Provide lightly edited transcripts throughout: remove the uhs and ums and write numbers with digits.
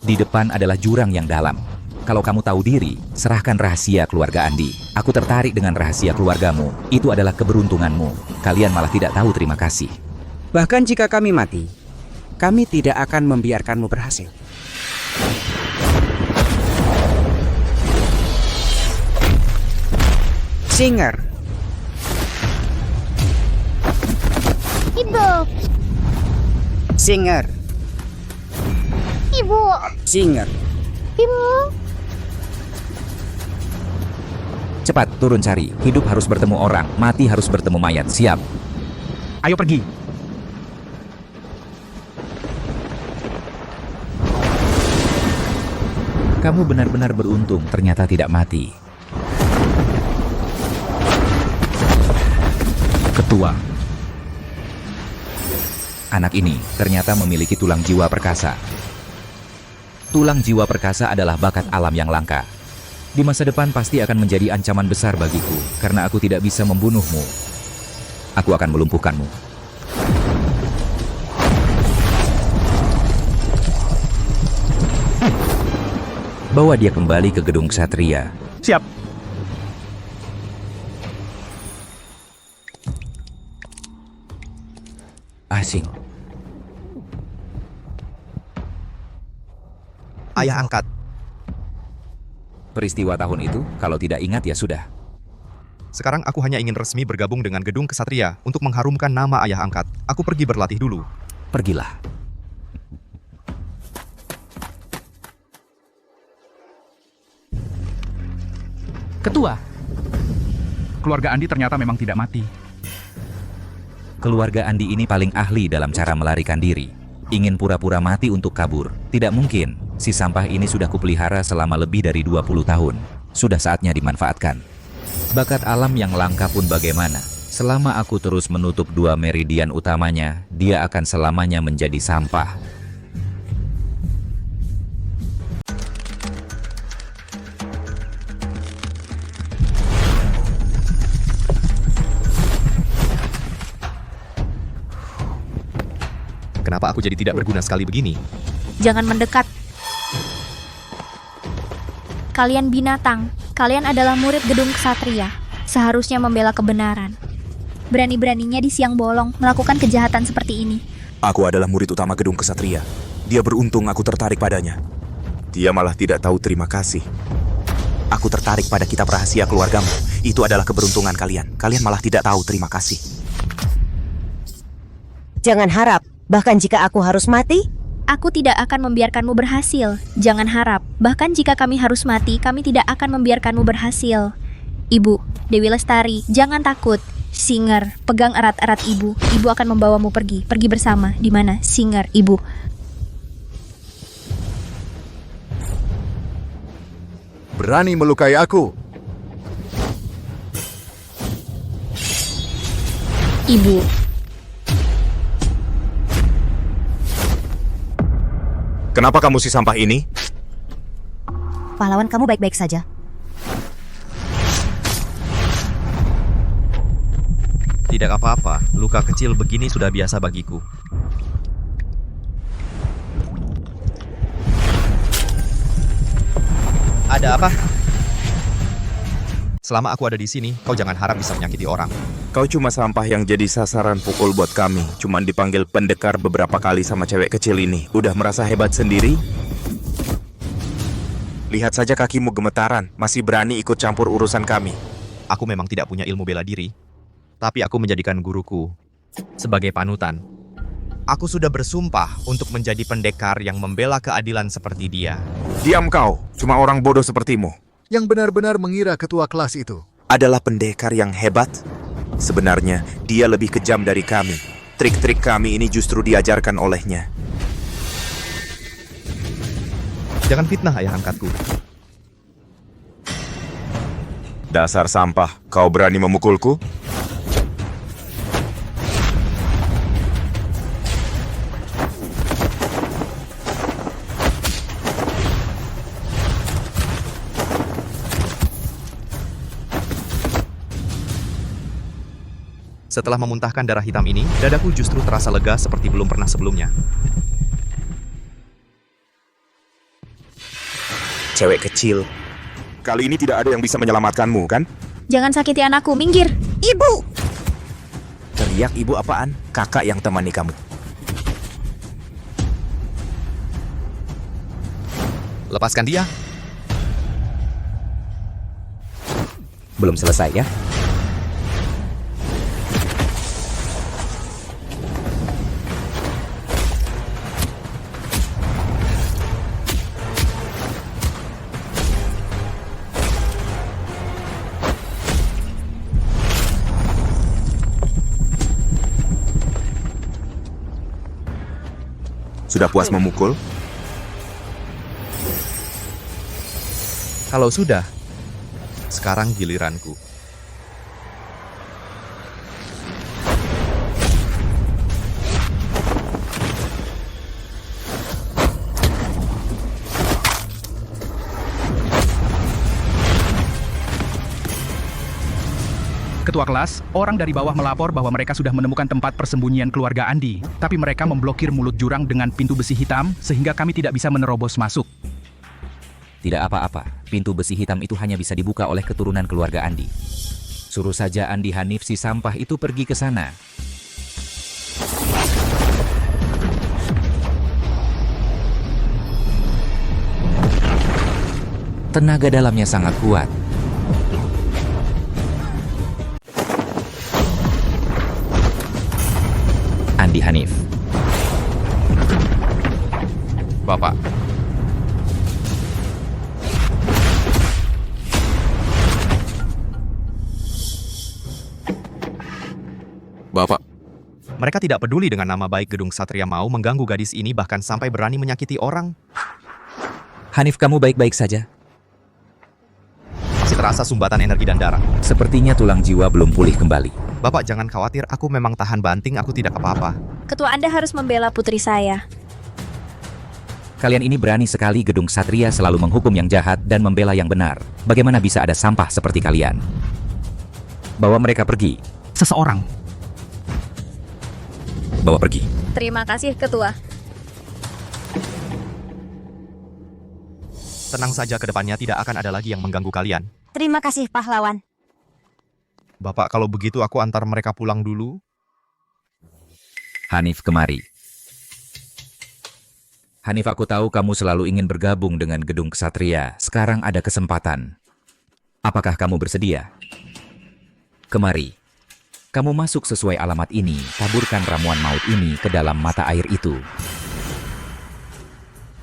Di depan adalah jurang yang dalam. Kalau kamu tahu diri, serahkan rahasia keluarga Andi. Aku tertarik dengan rahasia keluargamu. Itu adalah keberuntunganmu. Kalian malah tidak tahu terima kasih. Bahkan jika kami mati, kami tidak akan membiarkanmu berhasil. Singer. Ibu. Singer. Ibu. Singer. Ibu. Cepat, turun cari. Hidup harus bertemu orang, mati harus bertemu mayat. Siap. Ayo pergi. Kamu benar-benar beruntung, ternyata tidak mati. Ketua. Anak ini ternyata memiliki tulang jiwa perkasa. Tulang jiwa perkasa adalah bakat alam yang langka. Di masa depan pasti akan menjadi ancaman besar bagiku, karena aku tidak bisa membunuhmu. Aku akan melumpuhkanmu. Bawa dia kembali ke gedung ksatria. Siap. Asing. Ayah angkat. Peristiwa tahun itu, kalau tidak ingat ya sudah. Sekarang aku hanya ingin resmi bergabung dengan Gedung Kesatria untuk mengharumkan nama ayah angkat. Aku pergi berlatih dulu. Pergilah. Ketua. Keluarga Andi ternyata memang tidak mati. Keluarga Andi ini paling ahli dalam cara melarikan diri. Ingin pura-pura mati untuk kabur. Tidak mungkin. Si sampah ini sudah kupelihara selama lebih dari 20 tahun. Sudah saatnya dimanfaatkan. Bakat alam yang langka pun bagaimana? Selama aku terus menutup dua meridian utamanya, dia akan selamanya menjadi sampah. Kenapa aku jadi tidak berguna sekali begini? Jangan mendekat. Kalian binatang. Kalian adalah murid Gedung Ksatria. Seharusnya membela kebenaran. Berani-beraninya di siang bolong melakukan kejahatan seperti ini. Aku adalah murid utama Gedung Kesatria. Dia beruntung aku tertarik padanya. Dia malah tidak tahu terima kasih. Aku tertarik pada kitab rahasia keluargamu. Itu adalah keberuntungan kalian. Kalian malah tidak tahu terima kasih. Jangan harap, bahkan jika aku harus mati, Aku tidak akan membiarkanmu berhasil. Jangan harap, bahkan jika kami harus mati, kami tidak akan membiarkanmu berhasil. Ibu, Dewi Lestari, jangan takut. Singer, pegang erat-erat ibu. Ibu akan membawamu pergi. Pergi bersama. Di mana? Singer, ibu. Berani melukai aku. Ibu. Kenapa kamu si sampah ini? pahlawan kamu baik-baik saja. Tidak apa-apa, luka kecil begini sudah biasa bagiku. Ada apa? Selama aku ada di sini, kau jangan harap bisa menyakiti orang. Kau cuma sampah yang jadi sasaran pukul buat kami. Cuman dipanggil pendekar beberapa kali sama cewek kecil ini. Udah merasa hebat sendiri? Lihat saja kakimu gemetaran, masih berani ikut campur urusan kami. Aku memang tidak punya ilmu bela diri, tapi aku menjadikan guruku sebagai panutan. Aku sudah bersumpah untuk menjadi pendekar yang membela keadilan seperti dia. Diam kau, cuma orang bodoh sepertimu. Yang benar-benar mengira ketua kelas itu Adalah pendekar yang hebat? Sebenarnya, dia lebih kejam dari kami. Trik-trik kami ini justru diajarkan olehnya. Jangan fitnah ayah angkatku. Dasar sampah, kau berani memukulku? Setelah memuntahkan darah hitam ini, dadaku justru terasa lega seperti belum pernah sebelumnya. cewek kecil. Kali ini tidak ada yang bisa menyelamatkanmu, kan? Jangan sakiti anakku, minggir. Ibu! Teriak ibu apaan? Kakak yang temani kamu. Lepaskan dia. Belum selesai ya? Sudah puas memukul? Kalau sudah, sekarang giliranku. Ketua kelas, orang dari bawah melapor bahwa mereka sudah menemukan tempat persembunyian keluarga Andi, tapi mereka memblokir mulut jurang dengan pintu besi hitam sehingga kami tidak bisa menerobos masuk. Tidak apa-apa, pintu besi hitam itu hanya bisa dibuka oleh keturunan keluarga Andi. Suruh saja Andi Hanif si sampah itu pergi ke sana. Tenaga dalamnya sangat kuat. Andi Hanif. Bapak, Bapak, mereka tidak peduli dengan nama baik Gedung Satria Mau mengganggu gadis ini bahkan sampai berani menyakiti orang. Hanif, kamu baik-baik saja? Masih terasa sumbatan energi dan darah. Sepertinya tulang jiwa belum pulih kembali. Bapak jangan khawatir, aku memang tahan banting, aku tidak apa-apa. Ketua Anda harus membela putri saya. Kalian ini berani sekali. Gedung Satria selalu menghukum yang jahat dan membela yang benar. Bagaimana bisa ada sampah seperti kalian? Bawa mereka pergi. Seseorang. Bawa pergi. Terima kasih, Ketua. Tenang saja, ke depannya tidak akan ada lagi yang mengganggu kalian. Terima kasih, pahlawan. Bapak, kalau begitu aku antar mereka pulang dulu. Hanif, kemari. Hanif, aku tahu kamu selalu ingin bergabung dengan Gedung Ksatria. Sekarang ada kesempatan. Apakah kamu bersedia? Kemari. Kamu masuk sesuai alamat ini. Taburkan ramuan maut ini ke dalam mata air itu.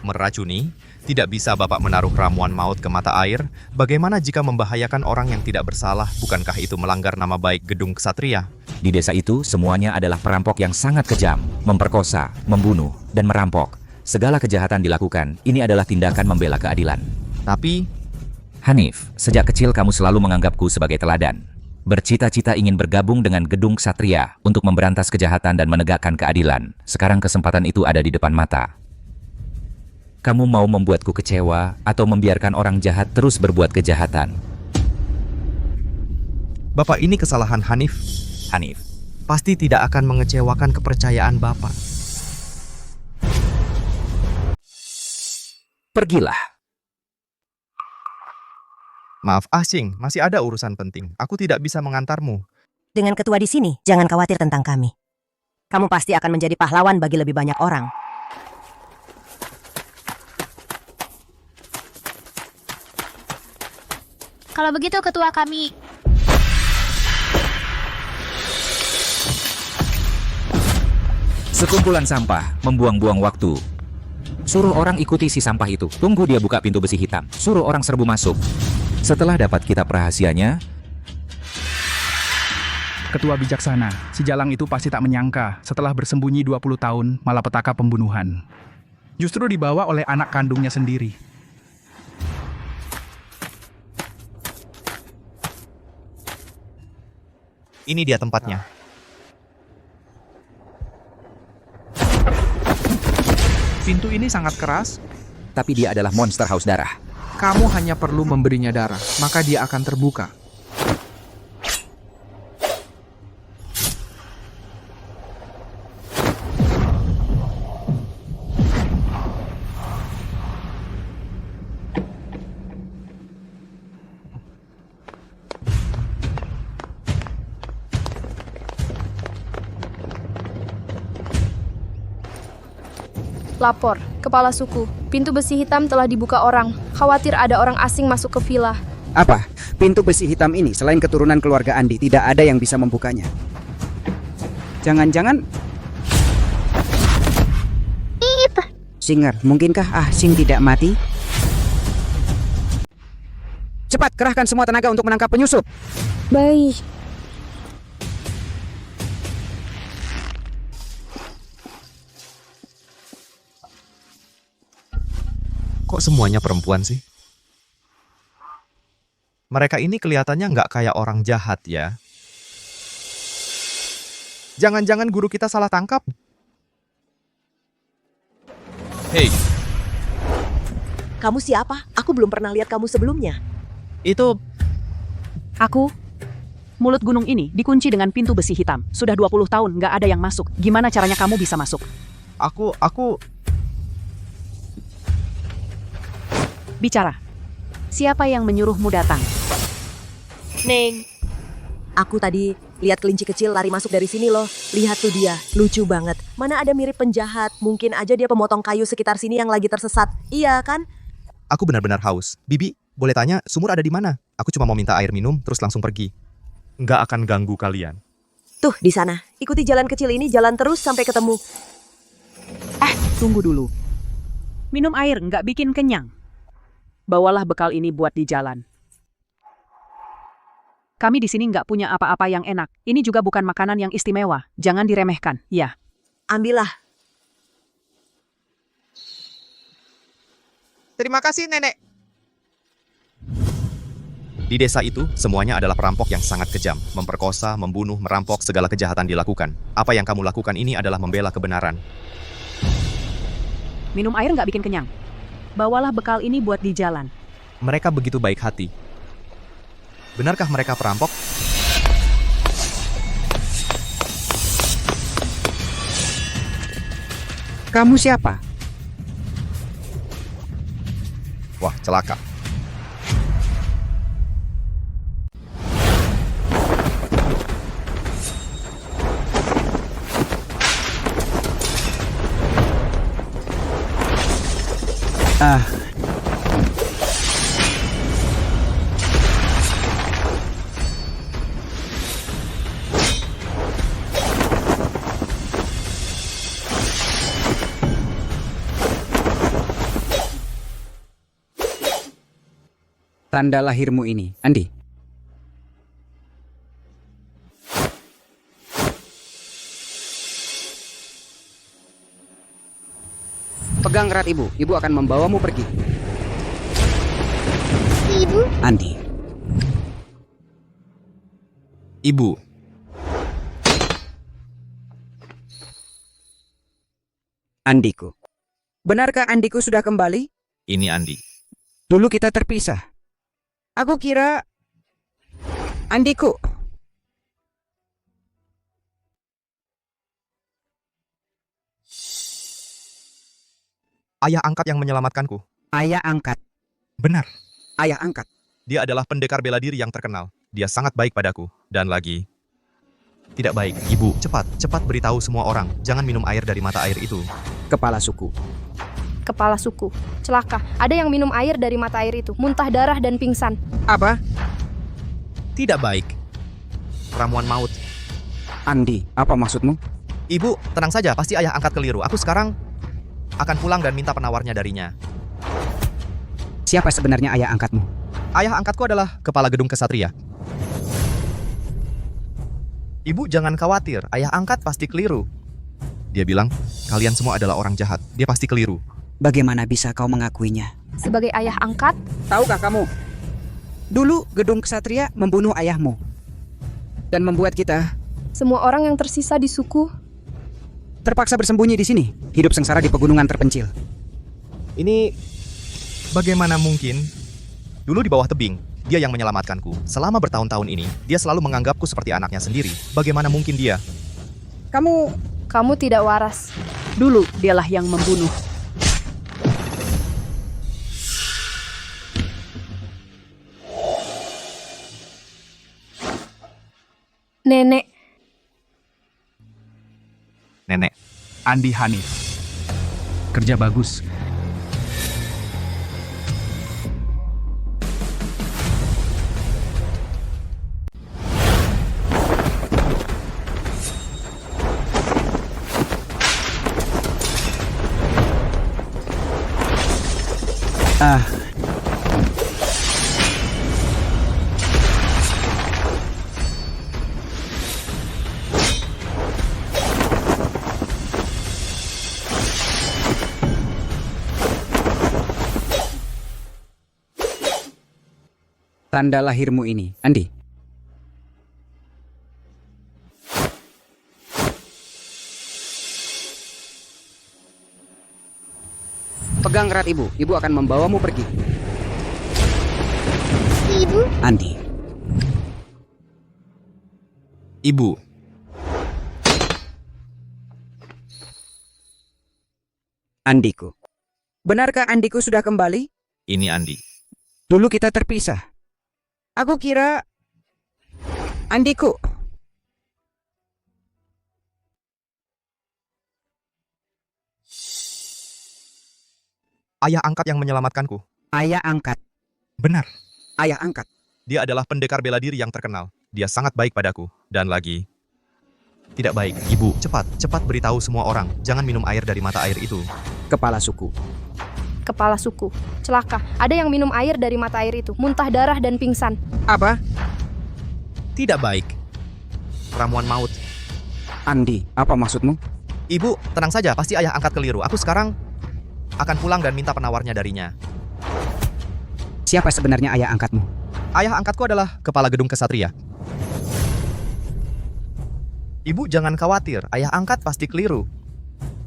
Meracuni? Tidak bisa Bapak menaruh ramuan maut ke mata air? Bagaimana jika membahayakan orang yang tidak bersalah? Bukankah itu melanggar nama baik Gedung Ksatria? Di desa itu, semuanya adalah perampok yang sangat kejam. Memperkosa, membunuh, dan merampok. Segala kejahatan dilakukan. Ini adalah tindakan membela keadilan. Tapi, Hanif, sejak kecil kamu selalu menganggapku sebagai teladan. Bercita-cita ingin bergabung dengan Gedung Ksatria untuk memberantas kejahatan dan menegakkan keadilan. Sekarang kesempatan itu ada di depan mata. Kamu mau membuatku kecewa atau membiarkan orang jahat terus berbuat kejahatan? Bapak, ini kesalahan Hanif. Hanif, Pasti tidak akan mengecewakan kepercayaan Bapak. pergilah. Maaf, Asing, masih ada urusan penting. Aku tidak bisa mengantarmu. Dengan ketua di sini, jangan khawatir tentang kami. Kamu pasti akan menjadi pahlawan bagi lebih banyak orang. Kalau begitu, Ketua kami... Sekumpulan sampah membuang-buang waktu. Suruh orang ikuti si sampah itu. Tunggu dia buka pintu besi hitam. Suruh orang serbu masuk. Setelah dapat kitab rahasianya, Ketua bijaksana, si Jalang itu pasti tak menyangka setelah bersembunyi 20 tahun malapetaka pembunuhan. Justru dibawa oleh anak kandungnya sendiri. Ini dia tempatnya. Pintu ini sangat keras. Tapi dia adalah monster haus darah. Kamu hanya perlu memberinya darah, maka dia akan terbuka. Lapor, kepala suku. Pintu besi hitam telah dibuka orang. Khawatir ada orang asing masuk ke villa. Apa? Pintu besi hitam ini selain keturunan keluarga Andi tidak ada yang bisa membukanya. Jangan-jangan Singer, mungkinkah Sing tidak mati? Cepat kerahkan semua tenaga untuk menangkap penyusup. Baik. Kok semuanya perempuan sih? Mereka ini kelihatannya nggak kayak orang jahat ya. Jangan-jangan guru kita salah tangkap? Hei, Kamu siapa? Aku belum pernah lihat kamu sebelumnya. itu Aku. Mulut gunung ini dikunci dengan pintu besi hitam. Sudah 20 tahun nggak ada yang masuk. Gimana caranya kamu bisa masuk? aku Bicara. Siapa yang menyuruhmu datang? Neng. Aku tadi lihat kelinci kecil lari masuk dari sini loh. Lihat tuh dia, lucu banget. Mana ada mirip penjahat. Mungkin aja dia pemotong kayu sekitar sini yang lagi tersesat. Iya kan? Aku benar-benar haus. Bibi, boleh tanya sumur ada di mana? Aku cuma mau minta air minum terus langsung pergi. Nggak akan ganggu kalian. Tuh, di sana. Ikuti jalan kecil ini, jalan terus sampai ketemu. Tunggu dulu. Minum air nggak bikin kenyang. Bawalah bekal ini buat di jalan. Kami di sini nggak punya apa-apa yang enak. Ini juga bukan makanan yang istimewa. Jangan diremehkan, ya. Ambillah. Terima kasih, Nenek. Di desa itu, semuanya adalah perampok yang sangat kejam. Memperkosa, membunuh, merampok, segala kejahatan dilakukan. Apa yang kamu lakukan ini adalah membela kebenaran. Minum air nggak bikin kenyang. Bawalah bekal ini buat di jalan. Mereka begitu baik hati. Benarkah mereka perampok? Kamu siapa? Wah, celaka. Tanda lahirmu ini, Andi. Pegang erat ibu. Ibu akan membawamu pergi. Ibu? Andi. Ibu, Andiku. Benarkah Andiku sudah kembali? ini Andi. Dulu kita terpisah. Aku kira Andiku. Ayah angkat yang menyelamatkanku. Ayah angkat. Benar. Ayah angkat. Dia adalah pendekar bela diri yang terkenal. Dia sangat baik padaku. Dan lagi, tidak baik. Ibu, cepat beritahu semua orang. Jangan minum air dari mata air itu. Kepala suku. Kepala suku. Celaka, ada yang minum air dari mata air itu. Muntah darah dan pingsan. Apa? Tidak baik. Ramuan maut. Andi, apa maksudmu? Ibu, tenang saja. Pasti ayah angkat keliru. Aku sekarang akan pulang dan minta penawarnya darinya. Siapa sebenarnya ayah angkatmu? Ayah angkatku adalah kepala gedung kesatria. Ibu jangan khawatir. Ayah angkat pasti keliru. Dia bilang, kalian semua adalah orang jahat. Dia pasti keliru. Bagaimana bisa kau mengakuinya? Sebagai ayah angkat, Tahukah kamu? Dulu gedung kesatria membunuh ayahmu. Dan membuat kita semua orang yang tersisa di suku. terpaksa bersembunyi di sini. Hidup sengsara di pegunungan terpencil. Ini bagaimana mungkin? Dulu di bawah tebing, dia yang menyelamatkanku. Selama bertahun-tahun ini, dia selalu menganggapku seperti anaknya sendiri. Bagaimana mungkin dia? Kamu tidak waras. Dulu dialah yang membunuh. Nenek. Nenek. Andi Hanif. Kerja bagus. Tanda lahirmu ini, Andi. Pegang erat ibu. Ibu akan membawamu pergi. Ibu? Andi. Ibu, Andiku. Benarkah Andiku sudah kembali? ini Andi. Dulu kita terpisah. Aku kira Andiku. Ayah angkat yang menyelamatkanku. Ayah angkat. Benar. Ayah angkat. Dia adalah pendekar bela diri yang terkenal. Dia sangat baik padaku. Dan lagi, tidak baik. Ibu, cepat beritahu semua orang. Jangan minum air dari mata air itu. Kepala suku. Kepala suku. Celaka. Ada yang minum air dari mata air itu. Muntah darah dan pingsan. Apa? Tidak baik. Ramuan maut. Andi, apa maksudmu? Ibu, tenang saja. Pasti ayah angkat keliru. Aku sekarang akan pulang dan minta penawarnya darinya. Siapa sebenarnya ayah angkatmu? Ayah angkatku adalah kepala gedung kesatria. Ibu jangan khawatir, ayah angkat pasti keliru.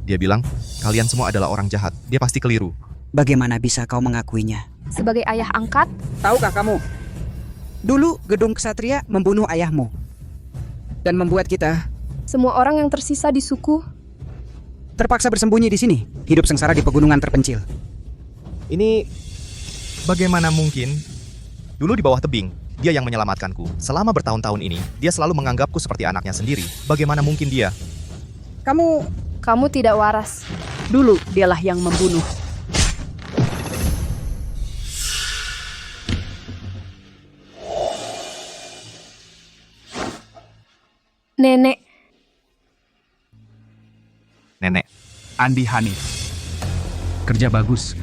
Dia bilang, kalian semua adalah orang jahat. Dia pasti keliru. Bagaimana bisa kau mengakuinya? Sebagai ayah angkat, Tahukah kamu? Dulu gedung kesatria membunuh ayahmu. Dan membuat kita semua orang yang tersisa di suku terpaksa bersembunyi di sini. Hidup sengsara di pegunungan terpencil. Ini bagaimana mungkin? Dulu di bawah tebing, dia yang menyelamatkanku. Selama bertahun-tahun ini, dia selalu menganggapku seperti anaknya sendiri. Bagaimana mungkin dia? Kamu tidak waras. Dulu dialah yang membunuh. Nenek. Nenek. Andi Hanif. Kerja bagus.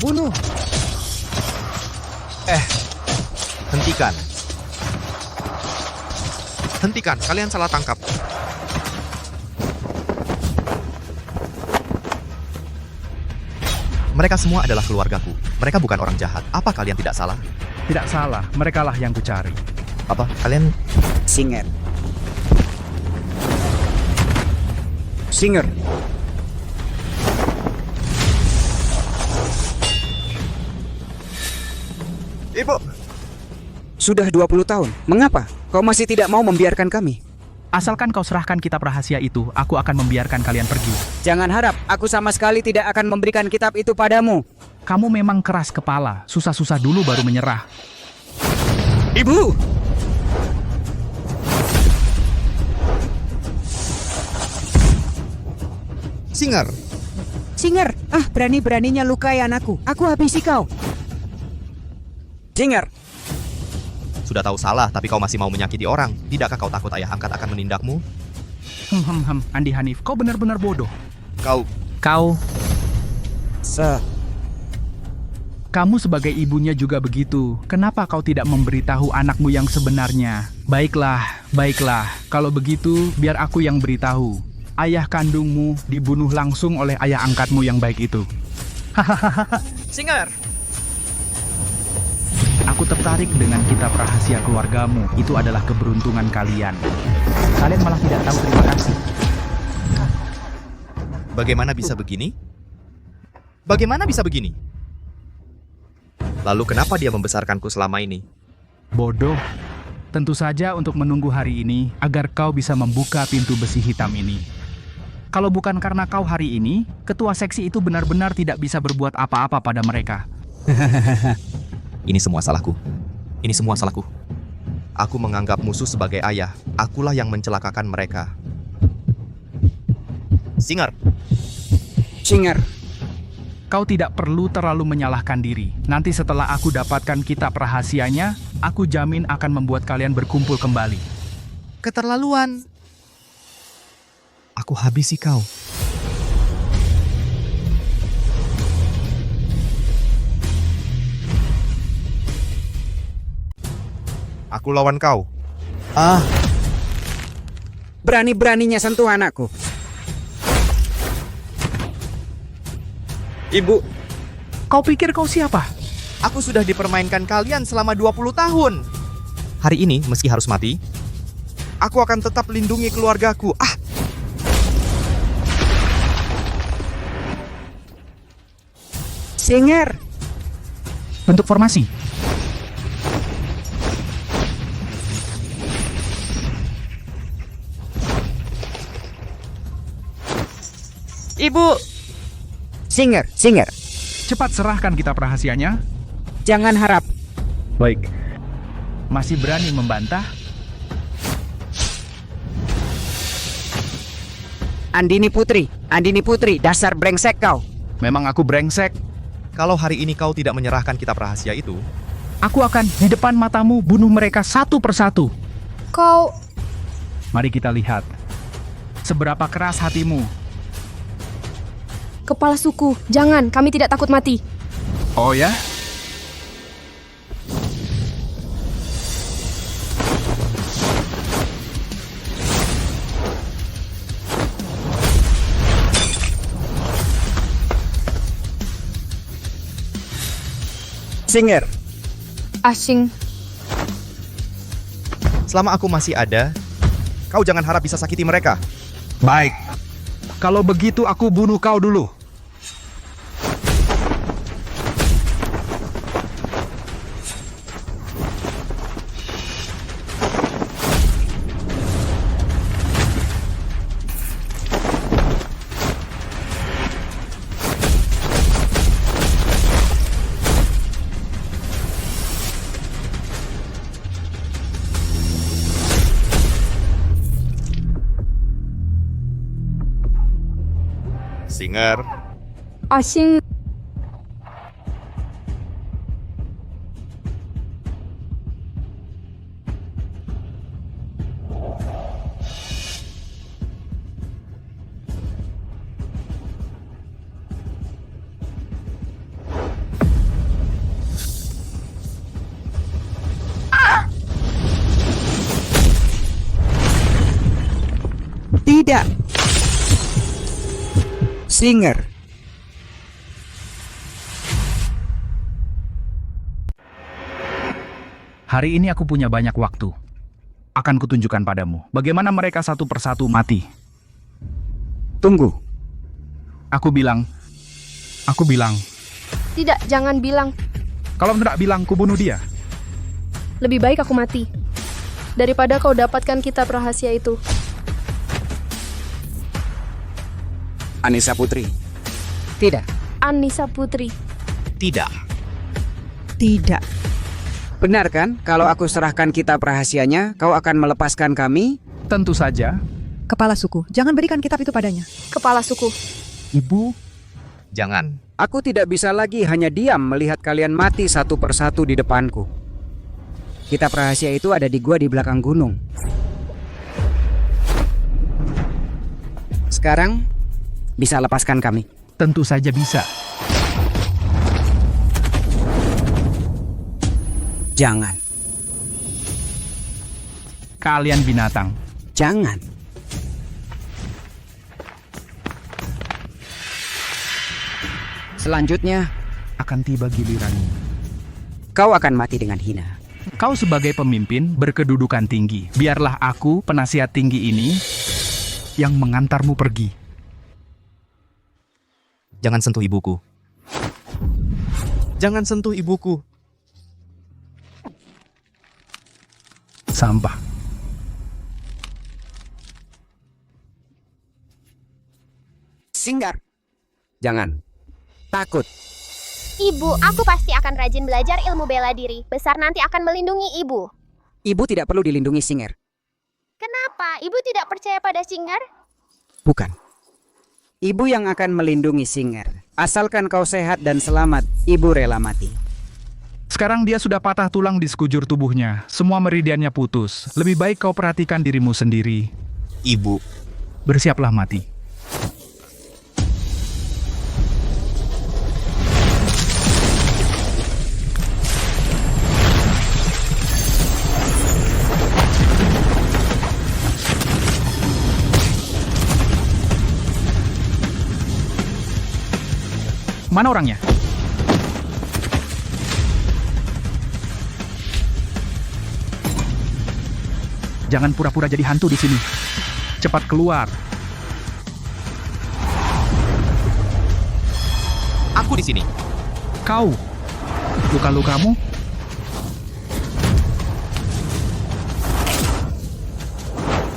Bunuh! Hentikan. Hentikan, kalian salah tangkap. Mereka semua adalah keluargaku. Mereka bukan orang jahat. Apa kalian tidak salah? Tidak salah, merekalah yang kucari. Apa? Kalian... Singer. Singer. Ibu! Sudah 20 tahun. Mengapa? Kau masih tidak mau membiarkan kami? Asalkan kau serahkan kitab rahasia itu, aku akan membiarkan kalian pergi. Jangan harap, aku sama sekali tidak akan memberikan kitab itu padamu. Kamu memang keras kepala, susah-susah dulu baru menyerah. Ibu! Singer! Singer! Berani-beraninya lukai anakku. Aku habisi kau. Singer! Sudah tahu salah, tapi kau masih mau menyakiti orang. Tidakkah kau takut ayah angkat akan menindakmu? Andi Hanif, kau benar-benar bodoh. Kau... Kamu sebagai ibunya juga begitu. Kenapa kau tidak memberitahu anakmu yang sebenarnya? Baiklah. Kalau begitu, biar aku yang beritahu. Ayah kandungmu dibunuh langsung oleh ayah angkatmu yang baik itu. Singer! Aku tertarik dengan kitab rahasia keluargamu. Itu adalah keberuntungan kalian. Kalian malah tidak tahu terima kasih. Bagaimana bisa begini? Bagaimana bisa begini? Lalu kenapa dia membesarkanku selama ini? Bodoh. Tentu saja untuk menunggu hari ini agar kau bisa membuka pintu besi hitam ini. Kalau bukan karena kau hari ini, ketua seksi itu benar-benar tidak bisa berbuat apa-apa pada mereka. Ini semua salahku. Aku menganggap musuh sebagai ayah. Akulah yang mencelakakan mereka. Singer, Singer, Kau tidak perlu terlalu menyalahkan diri. Nanti setelah aku dapatkan kitab rahasianya, aku jamin akan membuat kalian berkumpul kembali. keterlaluan. Aku habisi kau. Aku lawan kau. berani-beraninya sentuh anakku. Ibu, Kau pikir kau siapa? Aku sudah dipermainkan kalian selama 20 tahun. Hari ini, meski harus mati, aku akan tetap lindungi keluargaku. Singer, Bentuk formasi. Ibu. Singer, Singer, Cepat serahkan kitab rahasianya. jangan harap. Baik. Masih berani membantah? Andini Putri, dasar brengsek kau. Memang aku brengsek. Kalau hari ini kau tidak menyerahkan kitab rahasia itu, Aku akan di depan matamu bunuh mereka satu persatu. Kau... Mari kita lihat. Seberapa keras hatimu. Kepala suku, jangan, kami tidak takut mati. Oh ya? Singer, Asing. selama aku masih ada, kau jangan harap bisa sakiti mereka. Baik. Kalau begitu aku bunuh kau dulu. Singer, Asing. tidak. Singer, Hari ini aku punya banyak waktu. Akan kutunjukkan padamu bagaimana mereka satu persatu mati. tunggu. Aku bilang. Tidak, jangan bilang. Kalau tidak bilang, kubunuh dia. Lebih baik aku mati. Daripada kau dapatkan kitab rahasia itu. Anissa Putri. Tidak. Anissa Putri. tidak. Tidak. Benar kan? Kalau aku serahkan kitab rahasianya, kau akan melepaskan kami? Tentu saja. Kepala suku, jangan berikan kitab itu padanya. Kepala suku. Ibu, Jangan. Aku tidak bisa lagi hanya diam melihat kalian mati satu persatu di depanku. Kitab rahasia itu ada di gua di belakang gunung. Sekarang, bisa lepaskan kami. tentu saja bisa. Jangan. Kalian binatang. Jangan. Selanjutnya, Akan tiba giliranmu. kau akan mati dengan hina. Kau sebagai pemimpin berkedudukan tinggi. Biarlah aku, penasihat tinggi ini, yang mengantarmu pergi. Jangan sentuh ibuku. Jangan sentuh ibuku. Sampah. Singgar. Jangan. Takut. Ibu, aku pasti akan rajin belajar ilmu bela diri. Besar nanti akan melindungi ibu. Ibu tidak perlu dilindungi Singer. Kenapa? Ibu tidak percaya pada Singer? Bukan. Ibu yang akan melindungi Singer. Asalkan kau sehat dan selamat, ibu rela mati. Sekarang dia sudah patah tulang di sekujur tubuhnya. Semua meridiannya putus. Lebih baik kau perhatikan dirimu sendiri. Ibu, Bersiaplah mati. Mana orangnya? Jangan pura-pura jadi hantu di sini. Cepat keluar. Aku di sini. Kau. Luka-lukamu?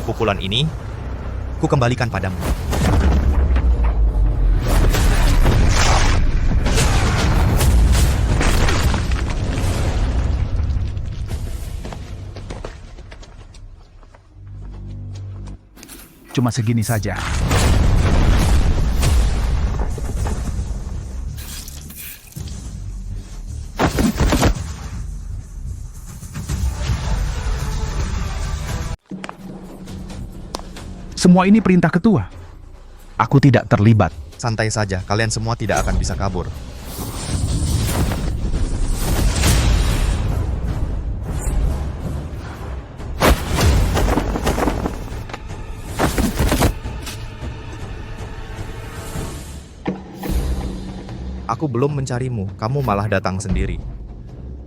Pukulan ini, ku kembalikan padamu. Cuma segini saja. Semua ini perintah ketua. Aku tidak terlibat. Santai saja, kalian semua tidak akan bisa kabur. Aku belum mencarimu, kamu malah datang sendiri.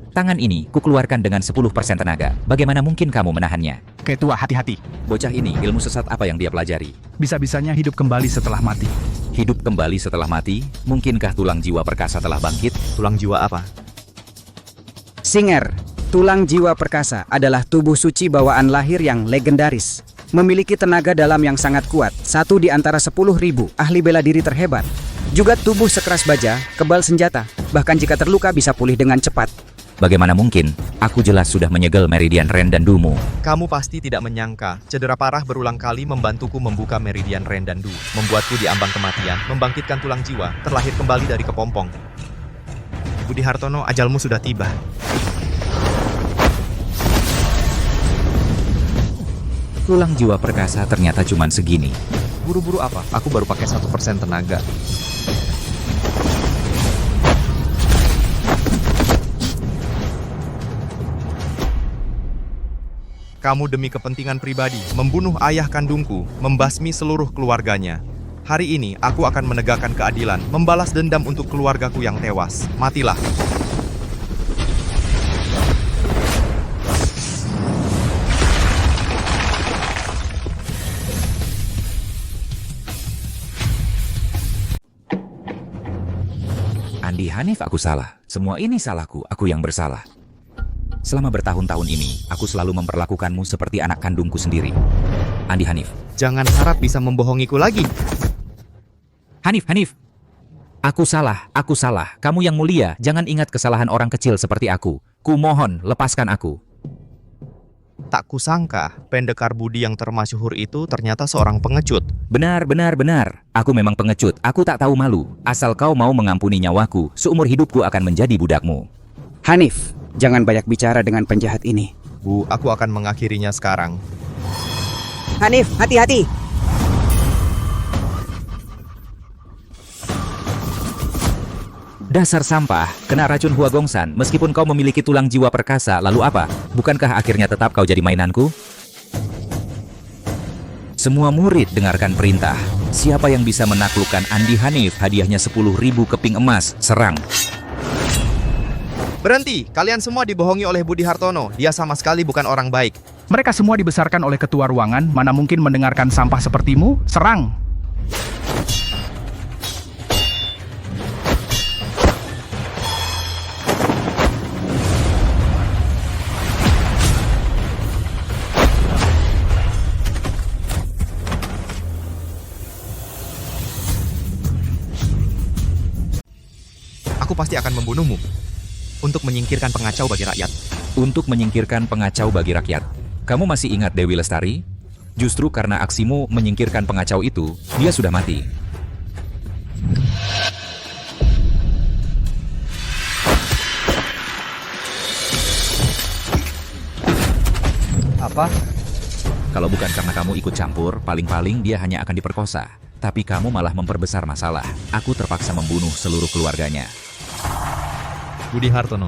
Tangan ini kukeluarkan dengan 10% tenaga. Bagaimana mungkin kamu menahannya? Ketua, hati-hati. Bocah ini ilmu sesat apa yang dia pelajari? Bisa-bisanya hidup kembali setelah mati. Hidup kembali setelah mati? Mungkinkah tulang jiwa perkasa telah bangkit? Tulang jiwa apa? Singer, tulang jiwa perkasa adalah tubuh suci bawaan lahir yang legendaris. Memiliki tenaga dalam yang sangat kuat, satu di antara 10.000 ahli bela diri terhebat. Juga tubuh sekeras baja, kebal senjata, bahkan jika terluka bisa pulih dengan cepat. Bagaimana mungkin? Aku jelas sudah menyegel Meridian Ren dan Du-mu. Kamu pasti tidak menyangka, cedera parah berulang kali membantuku membuka Meridian Ren dan Du, membuatku diambang kematian, membangkitkan tulang jiwa, terlahir kembali dari kepompong. Budi Hartono, ajalmu sudah tiba. Tulang jiwa perkasa ternyata cuma segini. Buru-buru apa? Aku baru pakai 1% tenaga. Kamu demi kepentingan pribadi membunuh ayah kandungku, membasmi seluruh keluarganya. Hari ini aku akan menegakkan keadilan, membalas dendam untuk keluargaku yang tewas. Matilah. Andi Hanif, aku salah. Semua ini salahku, aku yang bersalah. Selama bertahun-tahun ini, aku selalu memperlakukanmu seperti anak kandungku sendiri. Andi Hanif. Jangan harap bisa membohongiku lagi. Hanif. Aku salah. Kamu yang mulia, jangan ingat kesalahan orang kecil seperti aku. Kumohon, lepaskan aku. Tak kusangka, pendekar budi yang termasyhur itu ternyata seorang pengecut. Benar. Aku memang pengecut. Aku tak tahu malu. Asal kau mau mengampuni nyawaku, seumur hidupku akan menjadi budakmu. Hanif, jangan banyak bicara dengan penjahat ini. Bu, aku akan mengakhirinya sekarang. Hanif, hati-hati! Dasar sampah, kena racun Hua Gongsan, meskipun kau memiliki tulang jiwa perkasa, lalu apa? Bukankah akhirnya tetap kau jadi mainanku? Semua murid dengarkan perintah. Siapa yang bisa menaklukkan Andi Hanif, hadiahnya 10.000 keping emas, serang. Berhenti, kalian semua dibohongi oleh Budi Hartono. Dia sama sekali bukan orang baik. Mereka semua dibesarkan oleh ketua ruangan, mana mungkin mendengarkan sampah sepertimu? Serang! Aku pasti akan membunuhmu untuk menyingkirkan pengacau bagi rakyat. untuk menyingkirkan pengacau bagi rakyat. Kamu masih ingat Dewi Lestari? Justru karena aksimu menyingkirkan pengacau itu, dia sudah mati. Apa? Kalau bukan karena kamu ikut campur, paling-paling dia hanya akan diperkosa. Tapi kamu malah memperbesar masalah. Aku terpaksa membunuh seluruh keluarganya. Budi Hartono,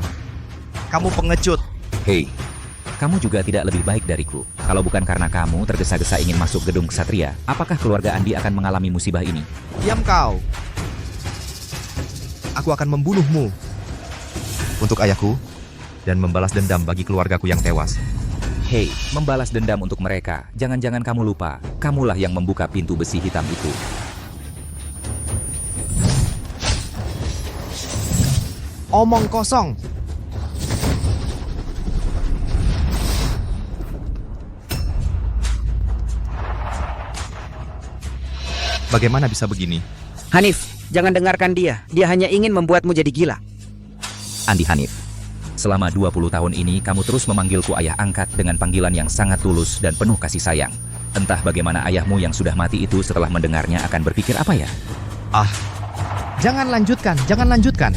kamu pengecut. Hei, kamu juga tidak lebih baik dariku. Kalau bukan karena kamu tergesa-gesa ingin masuk gedung Ksatria, apakah keluarga Andi akan mengalami musibah ini? Diam kau. Aku akan membunuhmu. Untuk ayahku, dan membalas dendam bagi keluargaku yang tewas. Hei, membalas dendam untuk mereka. Jangan-jangan kamu lupa, kamulah yang membuka pintu besi hitam itu. Omong kosong. Bagaimana bisa begini? Hanif, jangan dengarkan dia. Dia hanya ingin membuatmu jadi gila. Andi Hanif, selama 20 tahun ini kamu terus memanggilku ayah angkat dengan panggilan yang sangat tulus dan penuh kasih sayang. Entah bagaimana ayahmu yang sudah mati itu setelah mendengarnya akan berpikir apa ya? Jangan lanjutkan.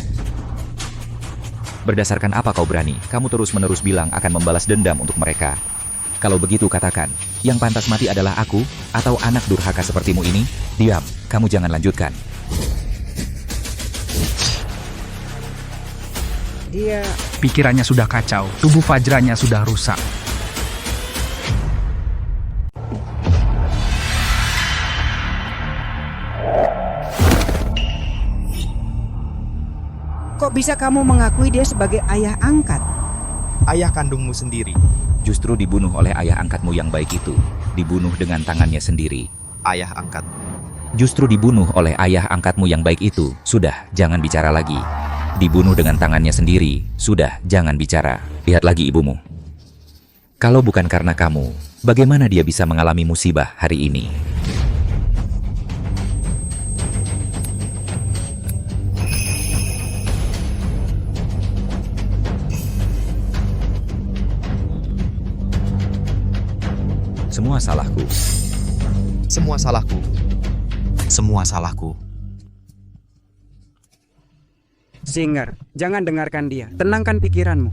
Berdasarkan apa kau berani? Kamu terus-menerus bilang akan membalas dendam untuk mereka. Kalau begitu katakan, yang pantas mati adalah aku, atau anak durhaka sepertimu ini? Diam, kamu jangan lanjutkan. Dia... Pikirannya sudah kacau, tubuh Fajranya sudah rusak. Kok bisa kamu mengakui dia sebagai ayah angkat? Ayah kandungmu sendiri. Justru dibunuh oleh ayah angkatmu yang baik itu. Dibunuh dengan tangannya sendiri. Ayah angkat. Justru dibunuh oleh ayah angkatmu yang baik itu. Sudah, jangan bicara lagi. Dibunuh dengan tangannya sendiri. Sudah, jangan bicara. Lihat lagi ibumu. Kalau bukan karena kamu, bagaimana dia bisa mengalami musibah hari ini? Semua salahku. Semua salahku. Semua salahku. Singer, jangan dengarkan dia. Tenangkan pikiranmu.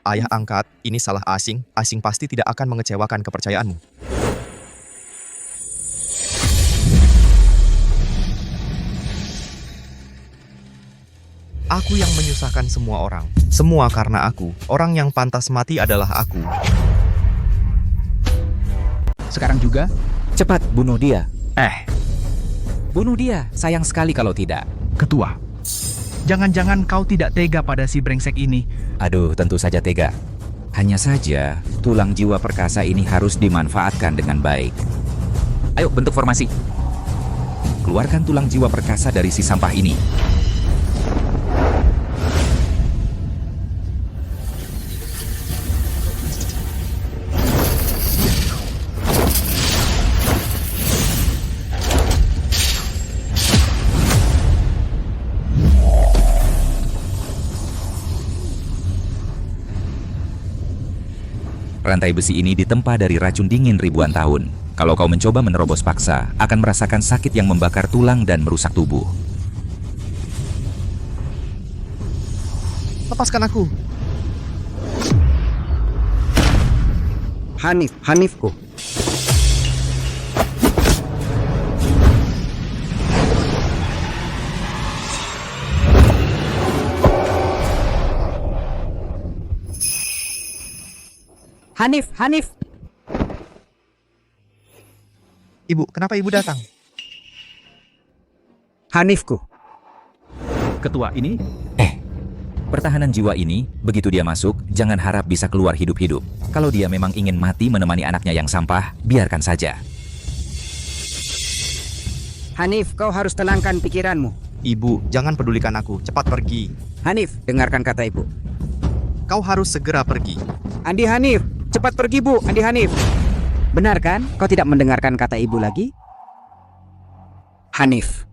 Ayah angkat, ini salah asing. Asing pasti tidak akan mengecewakan kepercayaanmu. Aku yang menyusahkan semua orang. Semua karena aku. Orang yang pantas mati adalah aku. Sekarang juga? Cepat, bunuh dia. Bunuh dia. Sayang sekali kalau tidak. Ketua, jangan-jangan kau tidak tega pada si brengsek ini. Aduh, tentu saja tega. Hanya saja, tulang jiwa perkasa ini harus dimanfaatkan dengan baik. Ayo, bentuk formasi. Keluarkan tulang jiwa perkasa dari si sampah ini. Rantai besi ini ditempa dari racun dingin ribuan tahun. Kalau kau mencoba menerobos paksa, akan merasakan sakit yang membakar tulang dan merusak tubuh. Lepaskan aku. Hanifku. Hanif. Ibu, kenapa ibu datang? Hanifku. Ketua, ini? Pertahanan jiwa ini, begitu dia masuk, jangan harap bisa keluar hidup-hidup. Kalau dia memang ingin mati menemani anaknya yang sampah, biarkan saja. Hanif, kau harus tenangkan pikiranmu. Ibu, jangan pedulikan aku. Cepat pergi. Hanif, dengarkan kata ibu. Kau harus segera pergi. Andi Hanif, cepat pergi bu, Andi Hanif. Benar kan? Kau tidak mendengarkan kata ibu lagi? Hanif.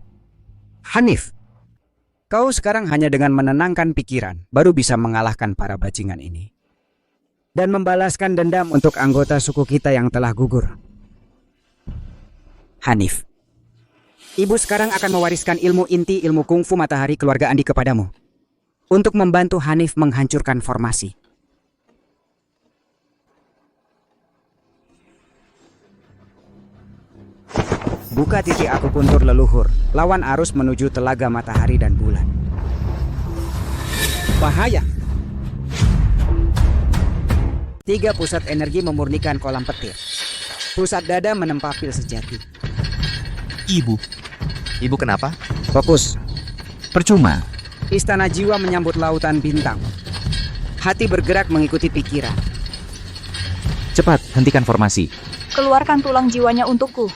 Kau sekarang hanya dengan menenangkan pikiran baru bisa mengalahkan para bajingan ini. Dan membalaskan dendam untuk anggota suku kita yang telah gugur. Hanif, ibu sekarang akan mewariskan ilmu inti ilmu kungfu matahari keluarga Andi kepadamu. Untuk membantu Hanif menghancurkan formasi. Buka titik akupuntur leluhur, lawan arus menuju telaga matahari dan bulan. Bahaya. 3 pusat energi memurnikan kolam petir. Pusat dada menempa pil sejati. Ibu kenapa? Fokus. Percuma. Istana jiwa menyambut lautan bintang. Hati bergerak mengikuti pikiran. Cepat, hentikan formasi. Keluarkan tulang jiwanya untukku.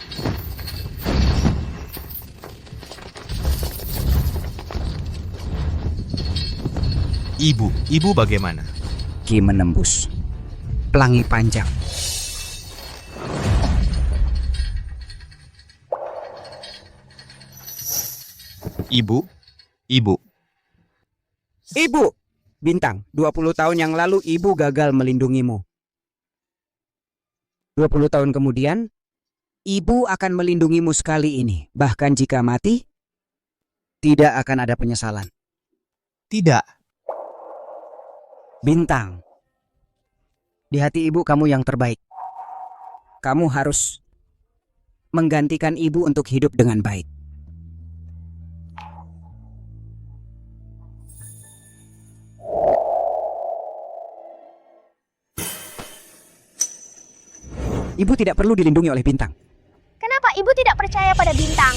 Ibu bagaimana? Ki menembus. Pelangi panjang. Ibu. Ibu! Bintang, 20 tahun yang lalu ibu gagal melindungimu. 20 tahun kemudian, ibu akan melindungimu sekali ini. Bahkan jika mati, tidak akan ada penyesalan. Tidak. Bintang, di hati ibu kamu yang terbaik. Kamu harus menggantikan ibu untuk hidup dengan baik. Ibu tidak perlu dilindungi oleh bintang. Kenapa ibu tidak percaya pada bintang?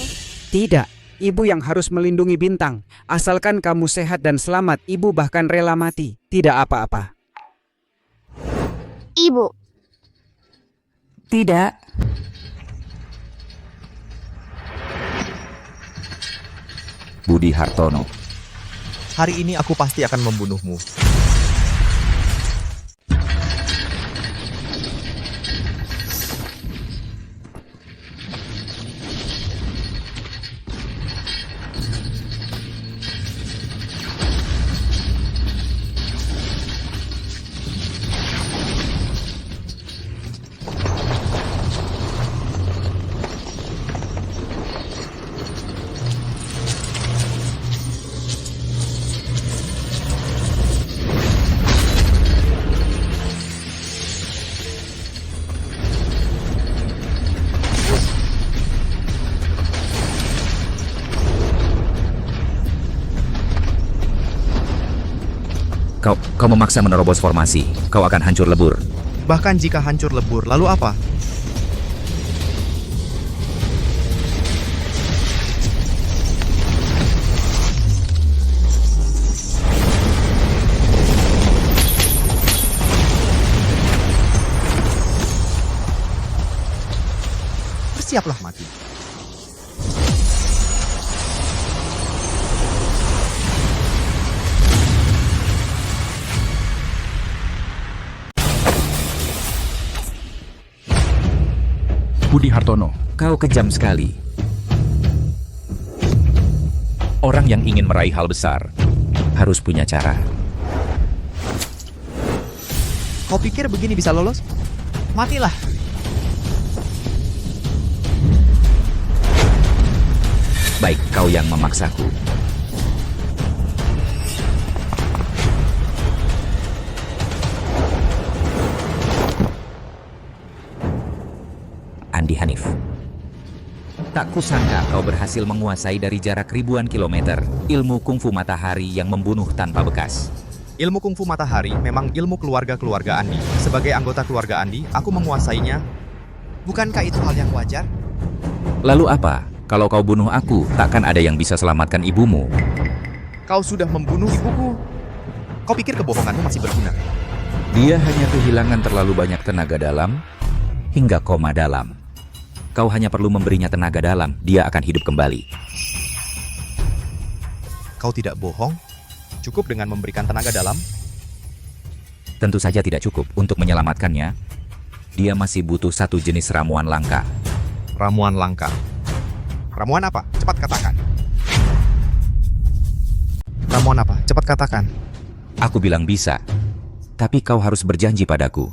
Tidak, ibu yang harus melindungi bintang. Asalkan kamu sehat dan selamat, ibu bahkan rela mati. Tidak apa-apa. Ibu. Tidak. Budi Hartono. Hari ini aku pasti akan membunuhmu. Kau memaksa menerobos formasi. Kau akan hancur lebur. Bahkan jika hancur lebur, lalu apa? Bersiaplah mati. Budi Hartono. Kau kejam sekali. Orang yang ingin meraih hal besar harus punya cara. Kau pikir begini bisa lolos? Matilah. Baik, kau yang memaksaku. Andi Hanif. Tak kusangka kau berhasil menguasai dari jarak ribuan kilometer ilmu kungfu matahari yang membunuh tanpa bekas. Ilmu kungfu matahari memang ilmu keluarga-keluarga Andi. Sebagai anggota keluarga Andi, aku menguasainya. Bukankah itu hal yang wajar? Lalu apa? Kalau kau bunuh aku, takkan ada yang bisa selamatkan ibumu. Kau sudah membunuh ibuku. Kau pikir kebohonganmu masih berguna? Dia hanya kehilangan terlalu banyak tenaga dalam hingga koma dalam. Kau hanya perlu memberinya tenaga dalam, dia akan hidup kembali. Kau tidak bohong? Cukup dengan memberikan tenaga dalam? Tentu saja tidak cukup untuk menyelamatkannya. Dia masih butuh satu jenis ramuan langka. Ramuan langka. Ramuan apa? Cepat katakan. Ramuan apa? Cepat katakan. Aku bilang bisa. Tapi kau harus berjanji padaku.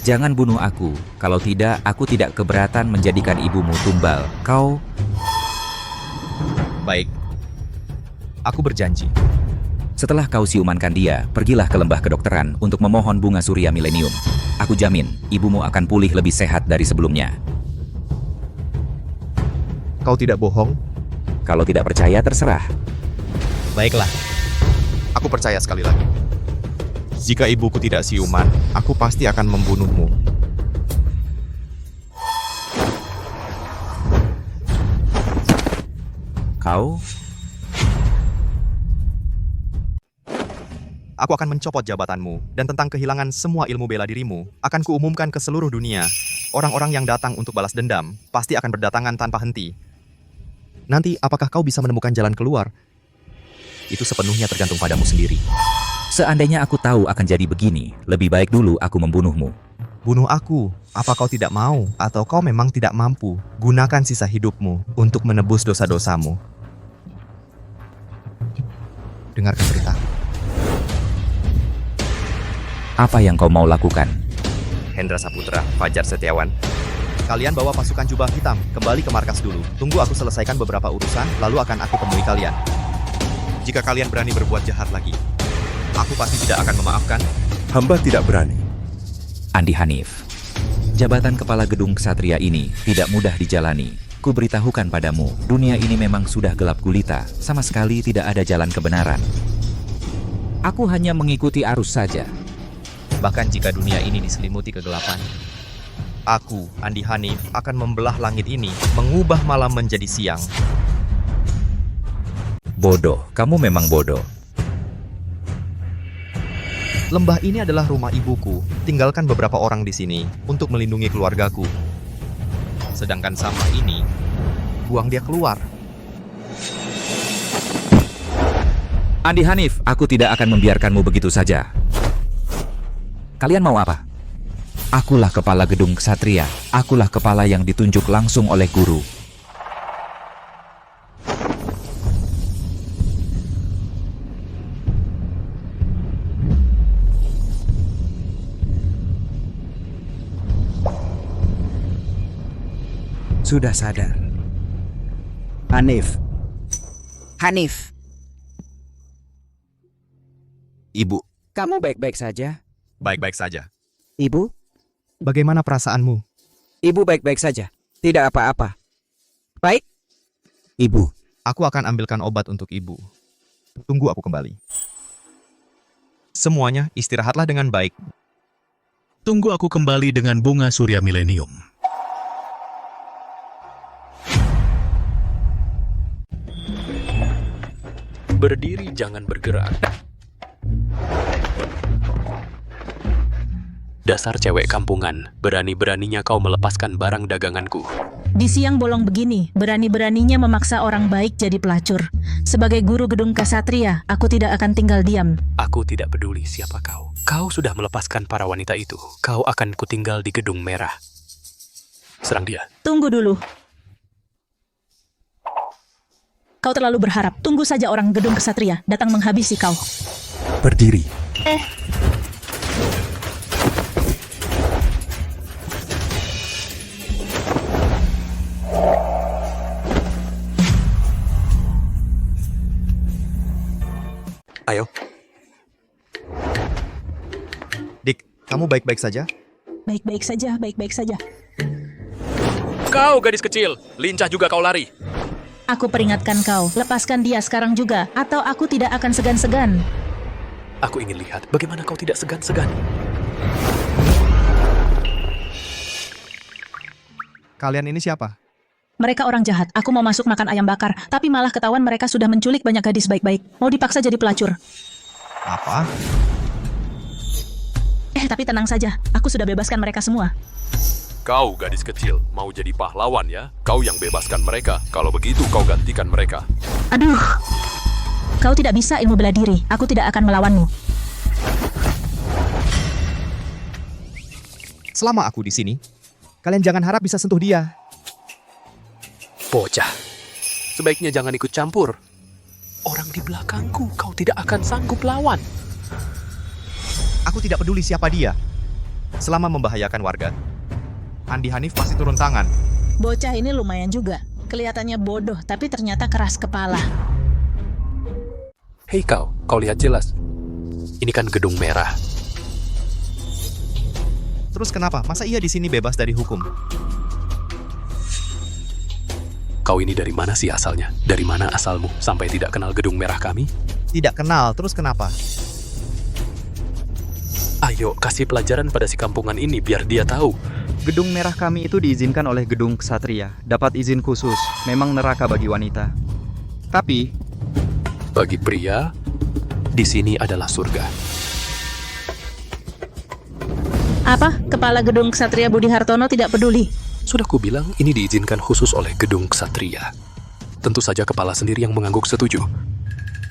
Jangan bunuh aku. Kalau tidak, aku tidak keberatan menjadikan ibumu tumbal. Kau... Baik. Aku berjanji. Setelah kau siumankan dia, pergilah ke lembah kedokteran untuk memohon bunga surya milenium. Aku jamin, ibumu akan pulih lebih sehat dari sebelumnya. Kau tidak bohong? Kalau tidak percaya, terserah. Baiklah. Aku percaya sekali lagi. Jika ibuku tidak siuman, aku pasti akan membunuhmu. Kau? Aku akan mencopot jabatanmu, dan tentang kehilangan semua ilmu bela dirimu, akan kuumumkan ke seluruh dunia. Orang-orang yang datang untuk balas dendam, pasti akan berdatangan tanpa henti. Nanti, apakah kau bisa menemukan jalan keluar? Itu sepenuhnya tergantung padamu sendiri. Seandainya aku tahu akan jadi begini, lebih baik dulu aku membunuhmu. Bunuh aku, apa kau tidak mau, atau kau memang tidak mampu? Gunakan sisa hidupmu untuk menebus dosa-dosamu. Dengarkan cerita. Apa yang kau mau lakukan? Hendra Saputra, Fajar Setiawan. Kalian bawa pasukan jubah hitam, kembali ke markas dulu. Tunggu aku selesaikan beberapa urusan, lalu akan aku temui kalian. Jika kalian berani berbuat jahat lagi, aku pasti tidak akan memaafkan. Hamba tidak berani. Andi Hanif. Jabatan kepala gedung ksatria ini tidak mudah dijalani. Kuberitahukan padamu, dunia ini memang sudah gelap gulita, sama sekali tidak ada jalan kebenaran. Aku hanya mengikuti arus saja. Bahkan jika dunia ini diselimuti kegelapan, aku, Andi Hanif, akan membelah langit ini, mengubah malam menjadi siang. Bodoh, kamu memang bodoh. Lembah ini adalah rumah ibuku. Tinggalkan beberapa orang di sini untuk melindungi keluargaku. Sedangkan sampah ini, buang dia keluar. Andi Hanif, aku tidak akan membiarkanmu begitu saja. Kalian mau apa? Akulah kepala gedung ksatria. Akulah kepala yang ditunjuk langsung oleh guru. Sudah sadar. Hanif. Hanif, Ibu, kamu baik-baik saja? baik-baik saja. Ibu? Bagaimana perasaanmu? Ibu baik-baik saja. Tidak apa-apa. Baik? Ibu, aku akan ambilkan obat untuk ibu. Tunggu aku kembali. Semuanya istirahatlah dengan baik. Tunggu aku kembali dengan bunga surya milenium. Berdiri, jangan bergerak. Dasar cewek kampungan, berani-beraninya kau melepaskan barang daganganku. Di siang bolong begini, berani-beraninya memaksa orang baik jadi pelacur. Sebagai guru gedung ksatria, aku tidak akan tinggal diam. Aku tidak peduli siapa kau. Kau sudah melepaskan para wanita itu. Kau akan kutinggal di gedung merah. Serang dia. Tunggu dulu. Kau terlalu berharap. Tunggu saja orang gedung ksatria datang menghabisi kau. Berdiri. Ayo. Dik, kamu baik-baik saja? Baik-baik saja, baik-baik saja. Kau gadis kecil, lincah juga kau lari. Aku peringatkan kau, lepaskan dia sekarang juga, atau aku tidak akan segan-segan. Aku ingin lihat bagaimana kau tidak segan-segan. Kalian ini siapa? Mereka orang jahat. Aku mau masuk makan ayam bakar, tapi malah ketahuan mereka sudah menculik banyak gadis baik-baik. Mau dipaksa jadi pelacur. Apa? Tapi tenang saja. Aku sudah bebaskan mereka semua. Kau gadis kecil, mau jadi pahlawan ya? Kau yang bebaskan mereka. Kalau begitu kau gantikan mereka. Aduh. Kau tidak bisa ilmu bela diri. Aku tidak akan melawanmu. Selama aku di sini, kalian jangan harap bisa sentuh dia. Bocah. Sebaiknya jangan ikut campur. orang di belakangku. Kau tidak akan sanggup lawan. Aku tidak peduli siapa dia. Selama membahayakan warga, Andi Hanif pasti turun tangan. Bocah ini lumayan juga. Kelihatannya bodoh, tapi ternyata keras kepala. Hei kau lihat jelas. Ini kan gedung merah. Terus kenapa? Masa ia di sini bebas dari hukum? Kau ini dari mana sih asalnya? Dari mana asalmu sampai tidak kenal gedung merah kami? Tidak kenal, terus kenapa? Ayo, kasih pelajaran pada si kampungan ini biar dia tahu. Gedung merah kami itu diizinkan oleh gedung ksatria. Dapat izin khusus, memang neraka bagi wanita. Tapi, bagi pria, di sini adalah surga. Apa? Kepala gedung ksatria Budi Hartono tidak peduli? Sudah kubilang ini diizinkan khusus oleh gedung ksatria. Tentu saja kepala sendiri yang mengangguk setuju.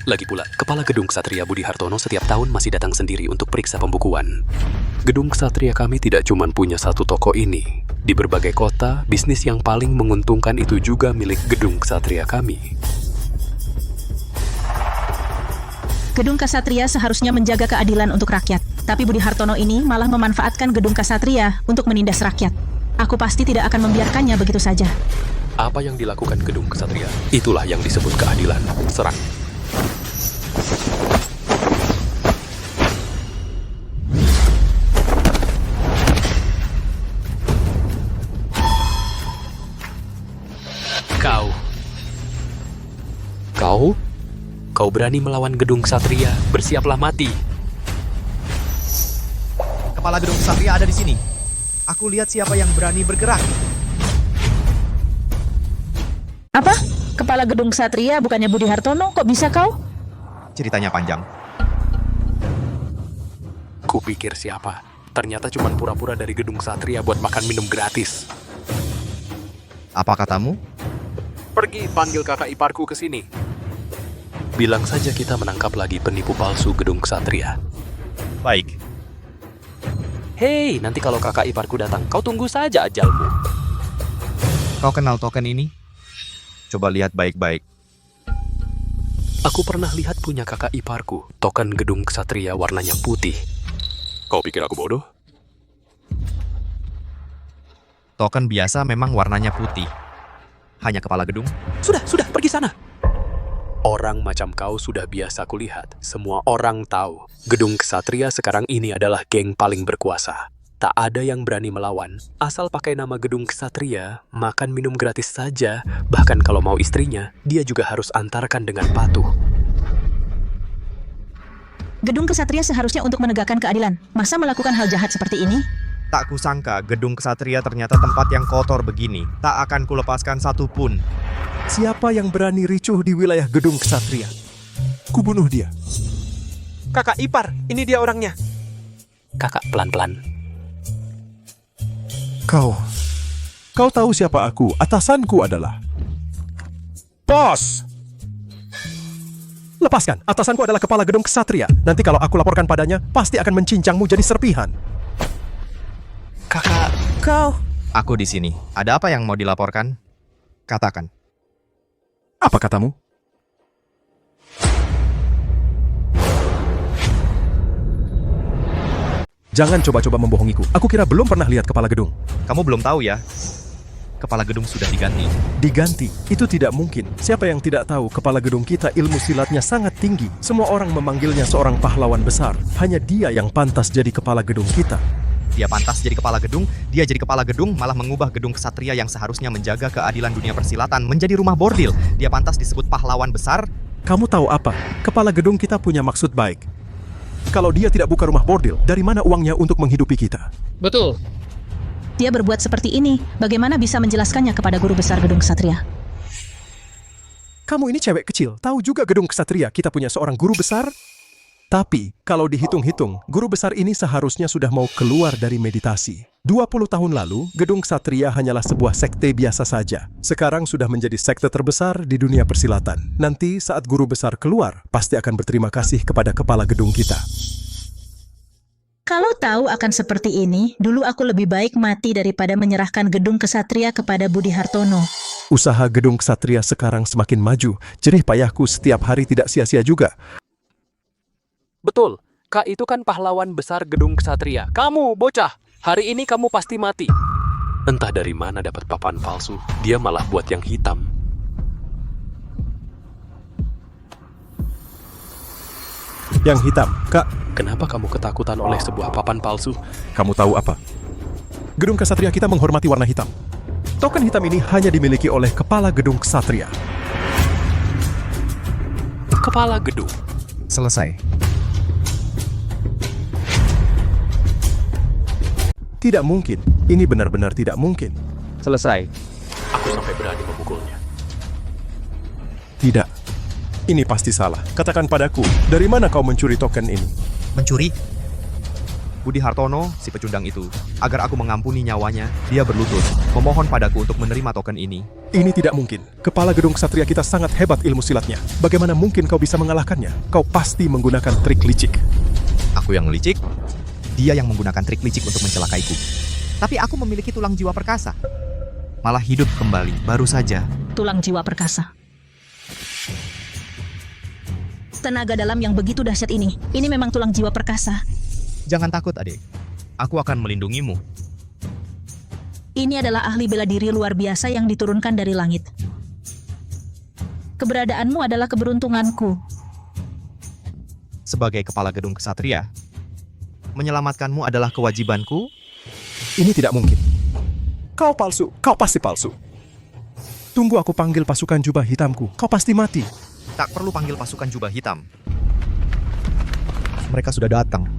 Lagi pula, kepala gedung ksatria Budi Hartono setiap tahun masih datang sendiri untuk periksa pembukuan. Gedung ksatria kami tidak cuma punya satu toko ini. Di berbagai kota, bisnis yang paling menguntungkan itu juga milik gedung ksatria kami. Gedung ksatria seharusnya menjaga keadilan untuk rakyat. Tapi Budi Hartono ini malah memanfaatkan gedung ksatria untuk menindas rakyat. Aku pasti tidak akan membiarkannya begitu saja. Apa yang dilakukan gedung ksatria? Itulah yang disebut keadilan. Serang. Kau berani melawan gedung ksatria, bersiaplah mati. Kepala gedung ksatria ada di sini. Aku lihat siapa yang berani bergerak. Apa? Kepala gedung ksatria bukannya Budi Hartono? Kok bisa kau? Ceritanya panjang. Kupikir siapa? Ternyata cuma pura-pura dari gedung ksatria buat makan minum gratis. Apa katamu? Pergi panggil kakak iparku ke sini. Bilang saja kita menangkap lagi penipu palsu gedung ksatria. Baik. Hei, nanti kalau kakak iparku datang, kau tunggu saja ajalmu. Kau kenal token ini? Coba lihat baik-baik. Aku pernah lihat punya kakak iparku, token gedung ksatria warnanya putih. Kau pikir aku bodoh? Token biasa memang warnanya putih. Hanya kepala gedung? Sudah, pergi sana. Orang macam kau sudah biasa kulihat. Semua orang tahu. Gedung ksatria sekarang ini adalah geng paling berkuasa. Tak ada yang berani melawan. Asal pakai nama gedung ksatria, makan minum gratis saja. Bahkan kalau mau istrinya, dia juga harus antarkan dengan patuh. Gedung ksatria seharusnya untuk menegakkan keadilan. Masa melakukan hal jahat seperti ini? Tak kusangka gedung ksatria ternyata tempat yang kotor begini. Tak akan kulepaskan satupun. Siapa yang berani ricuh di wilayah gedung ksatria? Kubunuh dia. Kakak ipar, ini dia orangnya. Kakak pelan-pelan. Kau tahu siapa aku? Atasanku adalah Bos! Lepaskan, atasanku adalah kepala gedung ksatria. Nanti kalau aku laporkan padanya, pasti akan mencincangmu jadi serpihan. Kakak. Kau. Aku di sini. Ada apa yang mau dilaporkan? Katakan. Apa katamu? Jangan coba-coba membohongiku. Aku kira belum pernah lihat kepala gedung. Kamu belum tahu ya? Kepala gedung sudah diganti. Diganti? Itu tidak mungkin. Siapa yang tidak tahu kepala gedung kita ilmu silatnya sangat tinggi. Semua orang memanggilnya seorang pahlawan besar. Hanya dia yang pantas jadi kepala gedung kita. Dia pantas jadi kepala gedung, dia jadi kepala gedung malah mengubah gedung ksatria yang seharusnya menjaga keadilan dunia persilatan menjadi rumah bordil. Dia pantas disebut pahlawan besar. Kamu tahu apa? Kepala gedung kita punya maksud baik. Kalau dia tidak buka rumah bordil, dari mana uangnya untuk menghidupi kita? Betul. Dia berbuat seperti ini, bagaimana bisa menjelaskannya kepada guru besar gedung ksatria? Kamu ini cewek kecil, tahu juga gedung ksatria kita punya seorang guru besar? Tapi, kalau dihitung-hitung, guru besar ini seharusnya sudah mau keluar dari meditasi. 20 tahun lalu, gedung ksatria hanyalah sebuah sekte biasa saja. Sekarang sudah menjadi sekte terbesar di dunia persilatan. Nanti saat guru besar keluar, pasti akan berterima kasih kepada kepala gedung kita. Kalau tahu akan seperti ini, dulu aku lebih baik mati daripada menyerahkan gedung ksatria kepada Budi Hartono. Usaha Gedung Ksatria sekarang semakin maju. Jerih payahku setiap hari tidak sia-sia juga. Betul, Kak itu kan pahlawan besar Gedung Ksatria. Kamu, bocah, hari ini kamu pasti mati. Entah dari mana dapat papan palsu, dia malah buat yang hitam. Yang hitam, Kak. Kenapa kamu ketakutan oleh sebuah papan palsu? Kamu tahu apa? Gedung Ksatria kita menghormati warna hitam. Token hitam ini hanya dimiliki oleh Kepala Gedung Ksatria. Kepala gedung. Selesai. Tidak mungkin. Ini benar-benar tidak mungkin. Selesai. Aku sampai berani memukulnya. Tidak. Ini pasti salah. Katakan padaku, dari mana kau mencuri token ini? Mencuri? Budi Hartono, si pecundang itu, agar aku mengampuni nyawanya, dia berlutut, memohon padaku untuk menerima token ini. Ini tidak mungkin. Kepala Gedung Ksatria kita sangat hebat ilmu silatnya. Bagaimana mungkin kau bisa mengalahkannya? Kau pasti menggunakan trik licik. Aku yang licik? Dia yang menggunakan trik licik untuk mencelakaiku. Tapi aku memiliki tulang jiwa perkasa. Malah hidup kembali, baru saja. Tulang jiwa perkasa. Tenaga dalam yang begitu dahsyat ini memang tulang jiwa perkasa. Jangan takut, adik. Aku akan melindungimu. Ini adalah ahli bela diri luar biasa yang diturunkan dari langit. Keberadaanmu adalah keberuntunganku. Sebagai kepala Gedung Ksatria, menyelamatkanmu adalah kewajibanku. Ini tidak mungkin. Kau palsu. Kau pasti palsu. Tunggu aku panggil pasukan jubah hitamku. Kau pasti mati. Tak perlu panggil pasukan jubah hitam. Mereka sudah datang.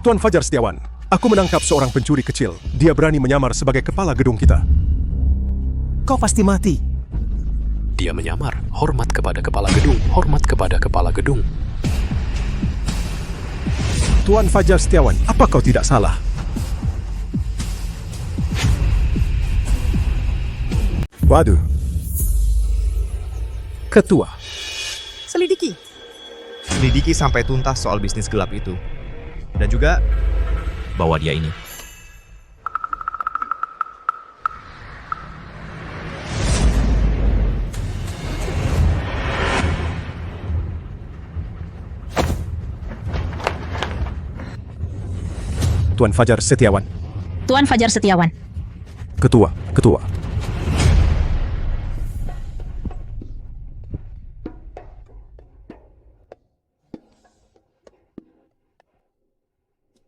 Tuan Fajar Setiawan, aku menangkap seorang pencuri kecil. Dia berani menyamar sebagai kepala gedung kita. Kau pasti mati. Dia menyamar. Hormat kepada kepala gedung. Hormat kepada kepala gedung. Tuan Fajar Setiawan, apa kau tidak salah? Waduh. Ketua. Selidiki. Selidiki sampai tuntas soal bisnis gelap itu. Dan juga bawa dia ini. Tuan Fajar Setiawan. Tuan Fajar Setiawan. Ketua.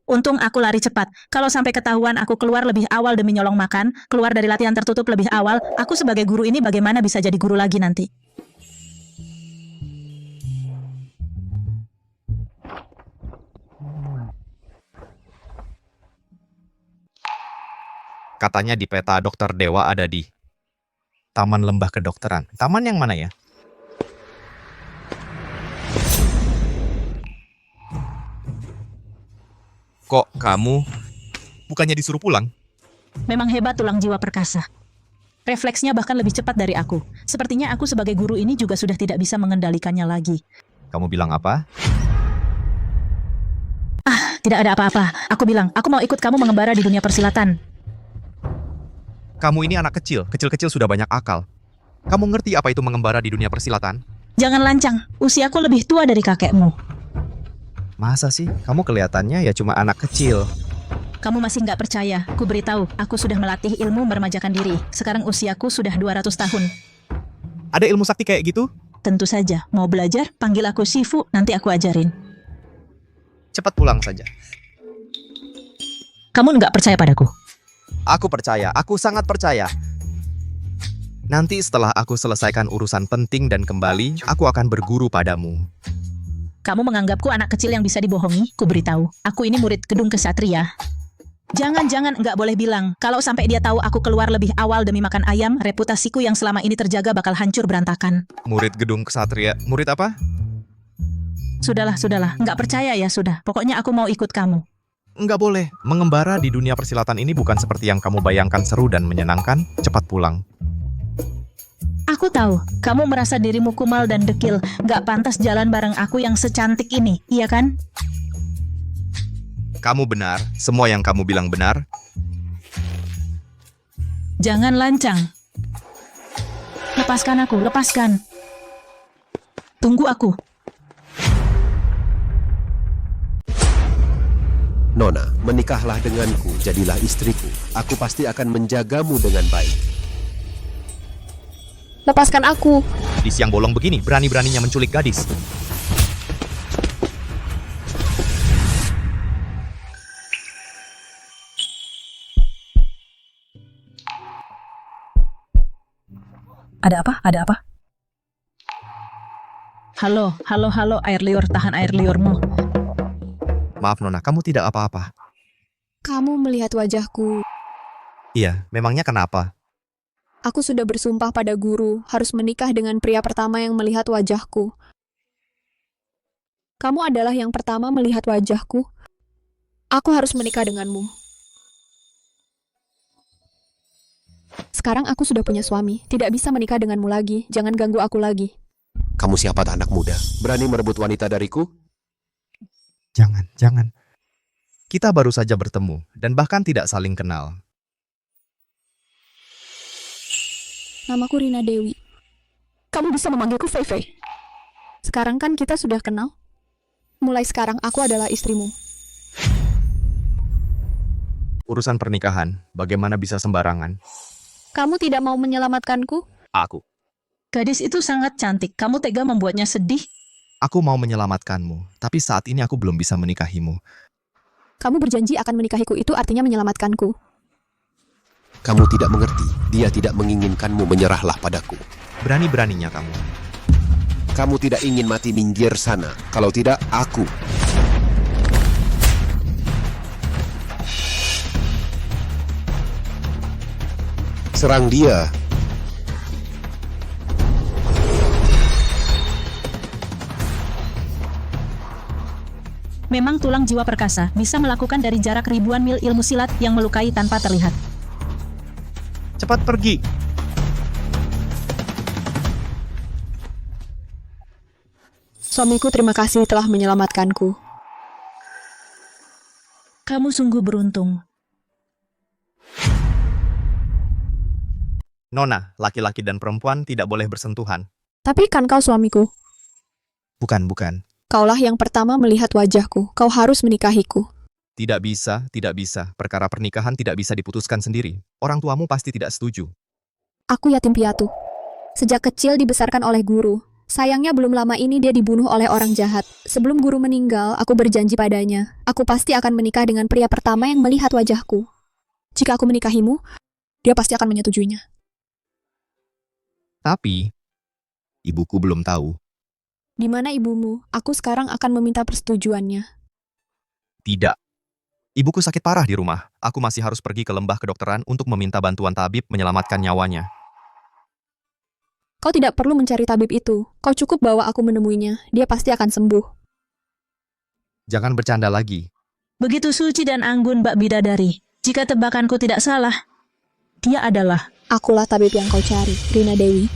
Untung aku lari cepat. Kalau sampai ketahuan aku keluar lebih awal demi nyolong makan, keluar dari latihan tertutup lebih awal, aku sebagai guru ini bagaimana bisa jadi guru lagi nanti? Katanya di peta Dokter Dewa ada di Taman Lembah Kedokteran. Taman yang mana ya? Kok kamu bukannya disuruh pulang? Memang hebat tulang jiwa perkasa. Refleksnya bahkan lebih cepat dari aku. Sepertinya aku sebagai guru ini juga sudah tidak bisa mengendalikannya lagi. Kamu bilang apa? Tidak ada apa-apa. Aku bilang, aku mau ikut kamu mengembara di dunia persilatan. Kamu ini anak kecil. Kecil-kecil sudah banyak akal. Kamu ngerti apa itu mengembara di dunia persilatan? Jangan lancang. Usiaku lebih tua dari kakekmu. Masa sih? Kamu kelihatannya ya cuma anak kecil. Kamu masih nggak percaya. Ku beritahu, aku sudah melatih ilmu meremajakan diri. Sekarang usiaku sudah 200 tahun. Ada ilmu sakti kayak gitu? Tentu saja. Mau belajar? Panggil aku Shifu, nanti aku ajarin. Cepat pulang saja. Kamu nggak percaya padaku? Aku percaya. Aku sangat percaya. Nanti setelah aku selesaikan urusan penting dan kembali, aku akan berguru padamu. Kamu menganggapku anak kecil yang bisa dibohongi? Ku beritahu, aku ini murid Gedung Ksatria. Jangan, nggak boleh bilang. Kalau sampai dia tahu aku keluar lebih awal demi makan ayam, reputasiku yang selama ini terjaga bakal hancur berantakan. Murid Gedung Ksatria. Murid apa? Sudahlah. Nggak percaya ya sudah. Pokoknya aku mau ikut kamu. Nggak boleh. Mengembara di dunia persilatan ini bukan seperti yang kamu bayangkan seru dan menyenangkan. Cepat pulang. Aku tahu, kamu merasa dirimu kumal dan dekil, gak pantas jalan bareng aku yang secantik ini, iya kan? Kamu benar, semua yang kamu bilang benar. Jangan lancang. Lepaskan aku, lepaskan. Tunggu aku. Nona, menikahlah denganku, jadilah istriku. Aku pasti akan menjagamu dengan baik. Lepaskan aku. Di siang bolong begini, berani-beraninya menculik gadis. Ada apa? Ada apa? Halo, air liur, tahan air liurmu. Maaf Nona, kamu tidak apa-apa. Kamu melihat wajahku. Iya, memangnya kenapa? Aku sudah bersumpah pada guru harus menikah dengan pria pertama yang melihat wajahku. Kamu adalah yang pertama melihat wajahku. Aku harus menikah denganmu. Sekarang aku sudah punya suami, tidak bisa menikah denganmu lagi. Jangan ganggu aku lagi. Kamu siapa, anak muda? Berani merebut wanita dariku? Jangan. Kita baru saja bertemu, dan bahkan tidak saling kenal. Namaku Rina Dewi. Kamu bisa memanggilku Fei Fei. Sekarang kan kita sudah kenal. Mulai sekarang aku adalah istrimu. Urusan pernikahan, bagaimana bisa sembarangan? Kamu tidak mau menyelamatkanku? Aku. Gadis itu sangat cantik. Kamu tega membuatnya sedih? Aku mau menyelamatkanmu, tapi saat ini aku belum bisa menikahimu. Kamu berjanji akan menikahiku, itu artinya menyelamatkanku. Kamu tidak mengerti. Dia tidak menginginkanmu, menyerahlah padaku. Berani-beraninya kamu. Kamu tidak ingin mati, minggir sana. Kalau tidak, aku. Serang dia. Memang tulang jiwa perkasa bisa melakukan dari jarak ribuan mil ilmu silat yang melukai tanpa terlihat. Cepat pergi. Suamiku, terima kasih telah menyelamatkanku. Kamu sungguh beruntung. Nona, laki-laki dan perempuan tidak boleh bersentuhan. Tapi kan kau suamiku. Bukan. Kaulah yang pertama melihat wajahku. Kau harus menikahiku. Tidak bisa. Perkara pernikahan tidak bisa diputuskan sendiri. Orang tuamu pasti tidak setuju. Aku yatim piatu. Sejak kecil dibesarkan oleh guru. Sayangnya belum lama ini dia dibunuh oleh orang jahat. Sebelum guru meninggal, aku berjanji padanya. Aku pasti akan menikah dengan pria pertama yang melihat wajahku. Jika aku menikahimu, dia pasti akan menyetujuinya. Tapi, ibuku belum tahu. Di mana ibumu? Aku sekarang akan meminta persetujuannya. Tidak. Ibuku sakit parah di rumah. Aku masih harus pergi ke lembah kedokteran untuk meminta bantuan tabib menyelamatkan nyawanya. Kau tidak perlu mencari tabib itu. Kau cukup bawa aku menemuinya. Dia pasti akan sembuh. Jangan bercanda lagi. Begitu suci dan anggun Mbak Bidadari. Jika tebakanku tidak salah, dia adalah... Akulah tabib yang kau cari, Rina Dewi.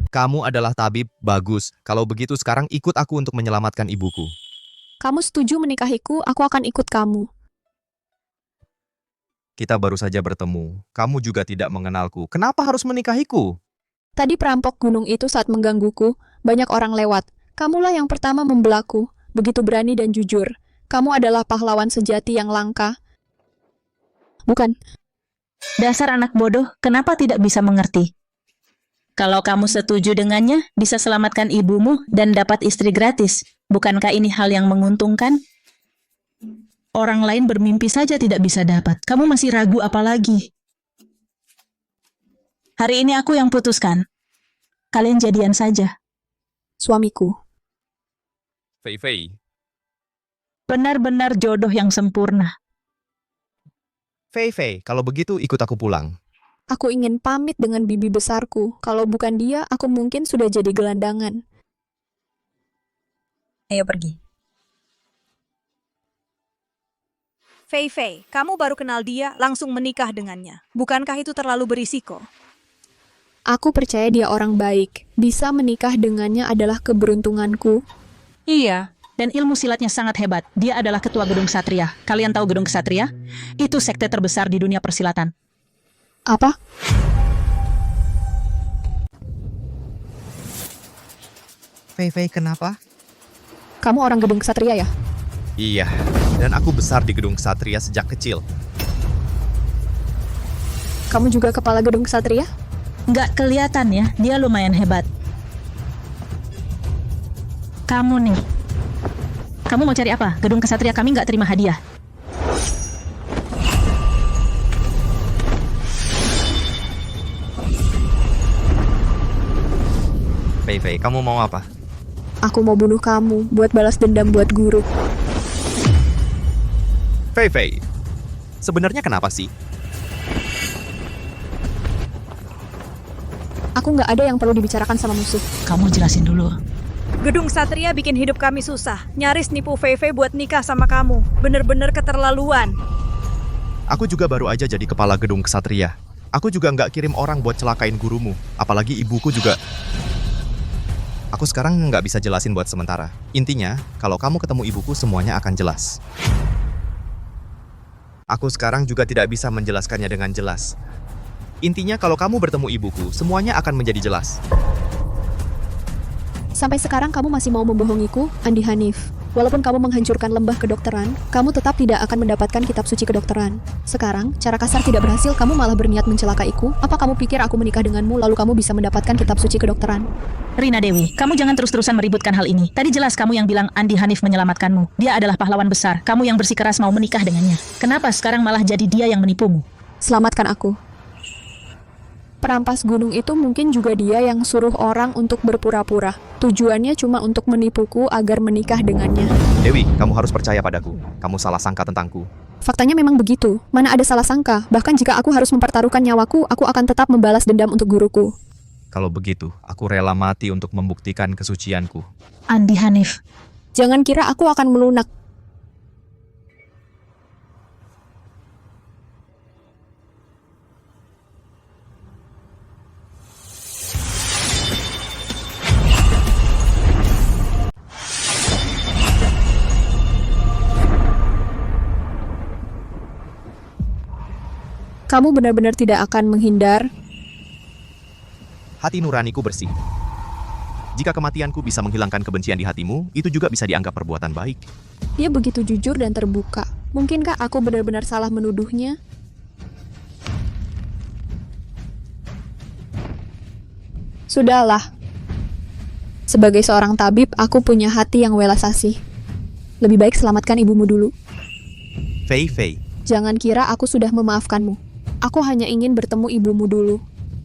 Kamu adalah tabib, bagus. Kalau begitu sekarang ikut aku untuk menyelamatkan ibuku. Kamu setuju menikahiku, aku akan ikut kamu. Kita baru saja bertemu. Kamu juga tidak mengenalku. Kenapa harus menikahiku? Tadi perampok gunung itu saat menggangguku, banyak orang lewat. Kamulah yang pertama membelaku, begitu berani dan jujur. Kamu adalah pahlawan sejati yang langka. Bukan. Dasar anak bodoh, kenapa tidak bisa mengerti? Kalau kamu setuju dengannya, bisa selamatkan ibumu dan dapat istri gratis. Bukankah ini hal yang menguntungkan? Orang lain bermimpi saja tidak bisa dapat. Kamu masih ragu apalagi? Hari ini aku yang putuskan. Kalian jadian saja. Suamiku. Fei Fei. Benar-benar jodoh yang sempurna. Fei, kalau begitu ikut aku pulang. Aku ingin pamit dengan bibi besarku. Kalau bukan dia, aku mungkin sudah jadi gelandangan. Ayo pergi. Fei, kamu baru kenal dia, langsung menikah dengannya. Bukankah itu terlalu berisiko? Aku percaya dia orang baik. Bisa menikah dengannya adalah keberuntunganku. Iya, Dan ilmu silatnya sangat hebat. Dia adalah ketua Gedung Ksatria. Kalian tahu Gedung Ksatria? Itu sekte terbesar di dunia persilatan. Apa? Fei, kenapa? Kamu orang Gedung Ksatria ya? Iya, dan aku besar di Gedung Ksatria sejak kecil. Kamu juga kepala Gedung Ksatria? Nggak kelihatan ya, dia lumayan hebat. Kamu nih. Kamu mau cari apa? Gedung Ksatria kami nggak terima hadiah. Fei, kamu mau apa? Aku mau bunuh kamu buat balas dendam buat guru. Fei, sebenarnya kenapa sih? Aku nggak ada yang perlu dibicarakan sama musuh. Kamu jelasin dulu. Gedung Ksatria bikin hidup kami susah. Nyaris nipu Fei buat nikah sama kamu. Bener-bener keterlaluan. Aku juga baru aja jadi kepala Gedung Ksatria. Aku juga nggak kirim orang buat celakain gurumu. Apalagi ibuku juga. Aku sekarang nggak bisa jelasin buat sementara. Intinya, kalau kamu ketemu ibuku, semuanya akan jelas. Aku sekarang juga tidak bisa menjelaskannya dengan jelas. Intinya, kalau kamu bertemu ibuku, semuanya akan menjadi jelas. Sampai sekarang kamu masih mau membohongiku, Andi Hanif. Walaupun kamu menghancurkan lembah kedokteran, kamu tetap tidak akan mendapatkan kitab suci kedokteran. Sekarang, cara kasar tidak berhasil, kamu malah berniat mencelakaiku. Apa kamu pikir aku menikah denganmu lalu kamu bisa mendapatkan kitab suci kedokteran? Rina Dewi, kamu jangan terus-terusan meributkan hal ini. Tadi jelas kamu yang bilang Andi Hanif menyelamatkanmu. Dia adalah pahlawan besar. Kamu yang bersikeras mau menikah dengannya. Kenapa sekarang malah jadi dia yang menipumu? Selamatkan aku. Perampas gunung itu mungkin juga dia yang suruh orang untuk berpura-pura. Tujuannya cuma untuk menipuku agar menikah dengannya. Dewi, kamu harus percaya padaku. Kamu salah sangka tentangku. Faktanya memang begitu. Mana ada salah sangka. Bahkan jika aku harus mempertaruhkan nyawaku, aku akan tetap membalas dendam untuk guruku. Kalau begitu, aku rela mati untuk membuktikan kesucianku. Andi Hanif. Jangan kira aku akan melunak. Kamu benar-benar tidak akan menghindar. Hati nuraniku bersih. Jika kematianku bisa menghilangkan kebencian di hatimu, itu juga bisa dianggap perbuatan baik. Dia begitu jujur dan terbuka. Mungkinkah aku benar-benar salah menuduhnya? Sudahlah. Sebagai seorang tabib, aku punya hati yang welas asih. Lebih baik selamatkan ibumu dulu. Fei. Jangan kira aku sudah memaafkanmu. Aku hanya ingin bertemu ibumu dulu.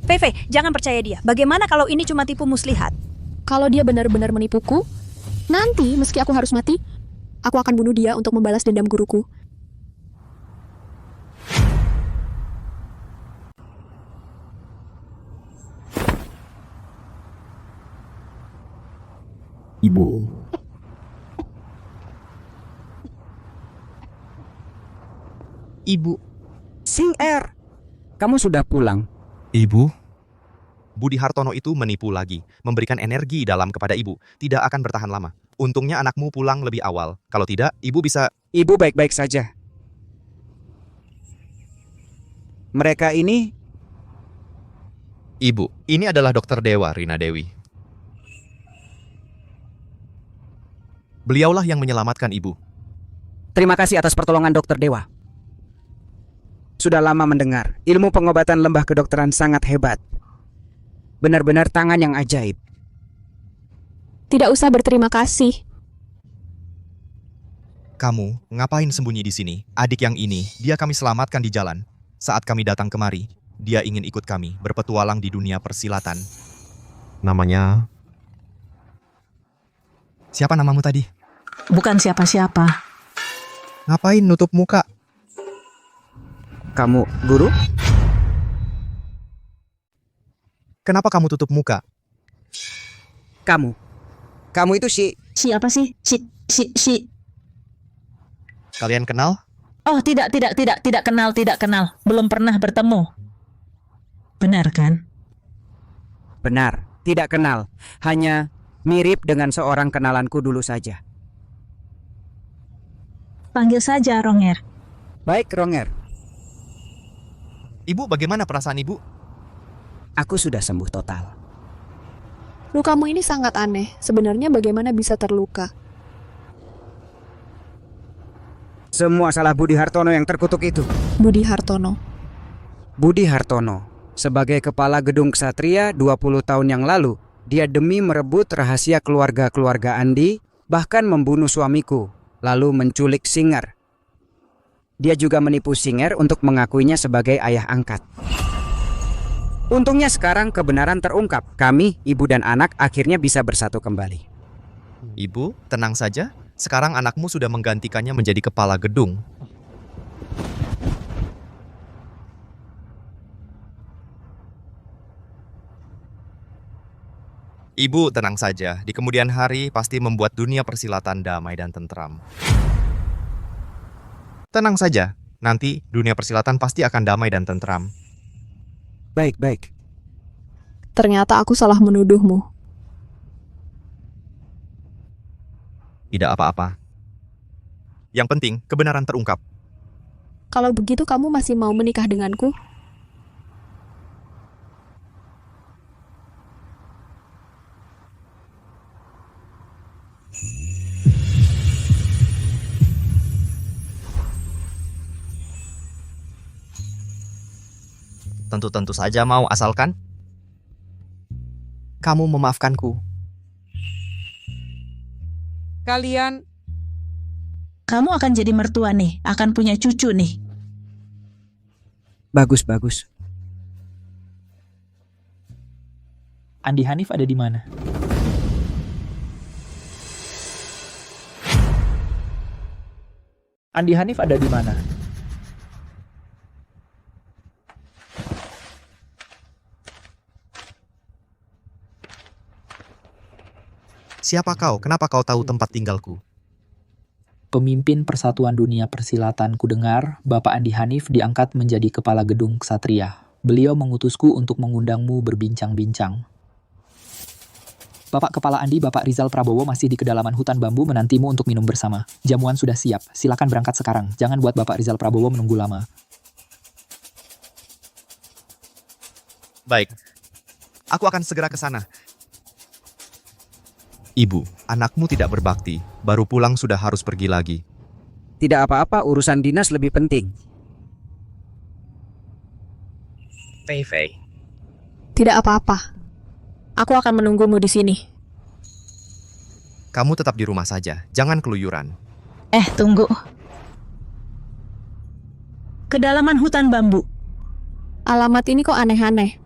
Fei, jangan percaya dia. Bagaimana kalau ini cuma tipu muslihat? Kalau dia benar-benar menipuku, nanti meski aku harus mati, aku akan bunuh dia untuk membalas dendam guruku. Ibu. Sing Er, kamu sudah pulang. Ibu? Budi Hartono itu menipu lagi, memberikan energi dalam kepada ibu. Tidak akan bertahan lama. Untungnya anakmu pulang lebih awal. Kalau tidak, ibu bisa... Ibu baik-baik saja. Mereka ini... Ibu, ini adalah Dokter Dewa, Rina Dewi. Beliaulah yang menyelamatkan ibu. Terima kasih atas pertolongan Dokter Dewa. Sudah lama mendengar, ilmu pengobatan lembah kedokteran sangat hebat. Benar-benar tangan yang ajaib. Tidak usah berterima kasih. Kamu ngapain sembunyi di sini? Adik yang ini, dia kami selamatkan di jalan. Saat kami datang kemari, dia ingin ikut kami berpetualang di dunia persilatan. Namanya... Siapa namamu tadi? Bukan siapa-siapa. Ngapain nutup muka? Kamu guru? Kenapa kamu tutup muka? Kamu itu Siapa sih? Si. Kalian kenal? Oh, tidak kenal. Belum pernah bertemu. Benar kan? Benar, tidak kenal. Hanya mirip dengan seorang kenalanku dulu saja. Panggil saja Ronger. Baik, Ronger. Ibu, bagaimana perasaan ibu? Aku sudah sembuh total. Lukamu ini sangat aneh. Sebenarnya bagaimana bisa terluka? Semua salah Budi Hartono yang terkutuk itu. Budi Hartono. Budi Hartono, sebagai kepala Gedung Ksatria 20 tahun yang lalu, dia demi merebut rahasia keluarga-keluarga Andi, bahkan membunuh suamiku, lalu menculik Singer. Dia juga menipu Singer untuk mengakuinya sebagai ayah angkat. Untungnya sekarang kebenaran terungkap. Kami, ibu dan anak akhirnya bisa bersatu kembali. Ibu, tenang saja. Sekarang anakmu sudah menggantikannya menjadi kepala gedung. Ibu, tenang saja. Di kemudian hari pasti membuat dunia persilatan damai dan tentram. Tenang saja. Nanti dunia persilatan pasti akan damai dan tentram. Baik. Ternyata aku salah menuduhmu. Tidak apa-apa. Yang penting, kebenaran terungkap. Kalau begitu kamu masih mau menikah denganku? Tentu-tentu saja mau, asalkan kamu memaafkanku. Kamu akan jadi mertua nih, akan punya cucu nih. Bagus. Andi Hanif ada di mana? Andi Hanif ada di mana? Siapa kau? Kenapa kau tahu tempat tinggalku? Pemimpin Persatuan Dunia Persilatan kudengar, Bapak Andi Hanif diangkat menjadi Kepala Gedung Ksatria. Beliau mengutusku untuk mengundangmu berbincang-bincang. Bapak Kepala Andi, Bapak Rizal Prabowo masih di kedalaman hutan bambu menantimu untuk minum bersama. Jamuan sudah siap, silakan berangkat sekarang. Jangan buat Bapak Rizal Prabowo menunggu lama. Baik, aku akan segera ke sana. Ibu, anakmu tidak berbakti, baru pulang sudah harus pergi lagi. Tidak apa-apa, urusan dinas lebih penting. Fei. Tidak apa-apa. Aku akan menunggumu di sini. Kamu tetap di rumah saja, jangan keluyuran. Tunggu. Kedalaman hutan bambu. Alamat ini kok aneh-aneh.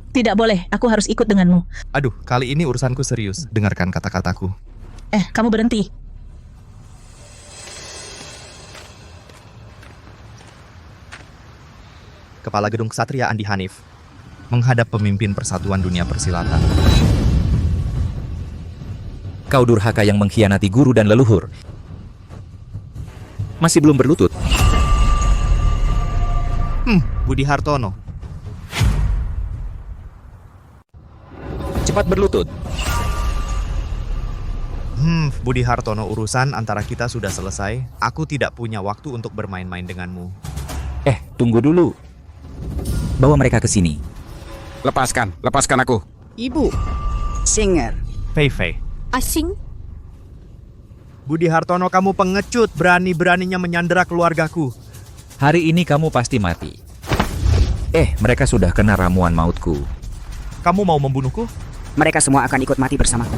Tidak boleh, aku harus ikut denganmu. Aduh, kali ini urusanku serius. Dengarkan kata-kataku. Kamu berhenti. Kepala Gedung Ksatria Andi Hanif menghadap pemimpin Persatuan Dunia Persilatan. Kau durhaka yang mengkhianati guru dan leluhur. Masih belum berlutut. Budi Hartono. Cepat berlutut. Budi Hartono, urusan antara kita sudah selesai. Aku tidak punya waktu untuk bermain-main denganmu. Tunggu dulu. Bawa mereka ke sini. Lepaskan aku. Ibu. Singer. Fei. Asing? Budi Hartono, kamu pengecut, berani-beraninya menyandera keluargaku. Hari ini kamu pasti mati. Mereka sudah kena ramuan mautku. Kamu mau membunuhku? Mereka semua akan ikut mati bersamaku.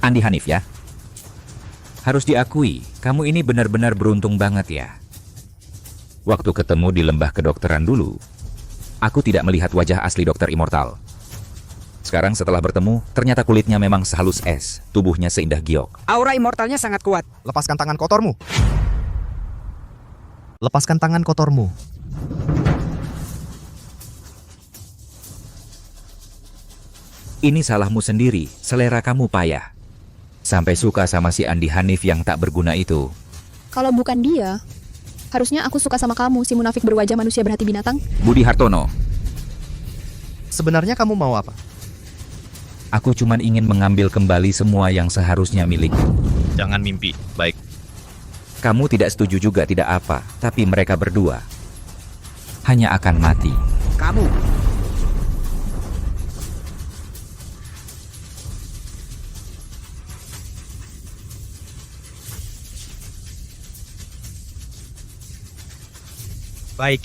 Andi Hanif ya. Harus diakui, kamu ini benar-benar beruntung banget ya. Waktu ketemu di lembah kedokteran dulu, aku tidak melihat wajah asli dokter immortal. Sekarang setelah bertemu, ternyata kulitnya memang sehalus es, tubuhnya seindah giok. Aura immortalnya sangat kuat. Lepaskan tangan kotormu. Lepaskan tangan kotormu. Ini salahmu sendiri, selera kamu payah. Sampai suka sama si Andi Hanif yang tak berguna itu. Kalau bukan dia, harusnya aku suka sama kamu, si munafik berwajah manusia berhati binatang. Budi Hartono. Sebenarnya kamu mau apa? Aku cuman ingin mengambil kembali semua yang seharusnya milikku. Jangan mimpi, baik. Kamu tidak setuju juga tidak apa, tapi mereka berdua hanya akan mati. Kamu. Baik.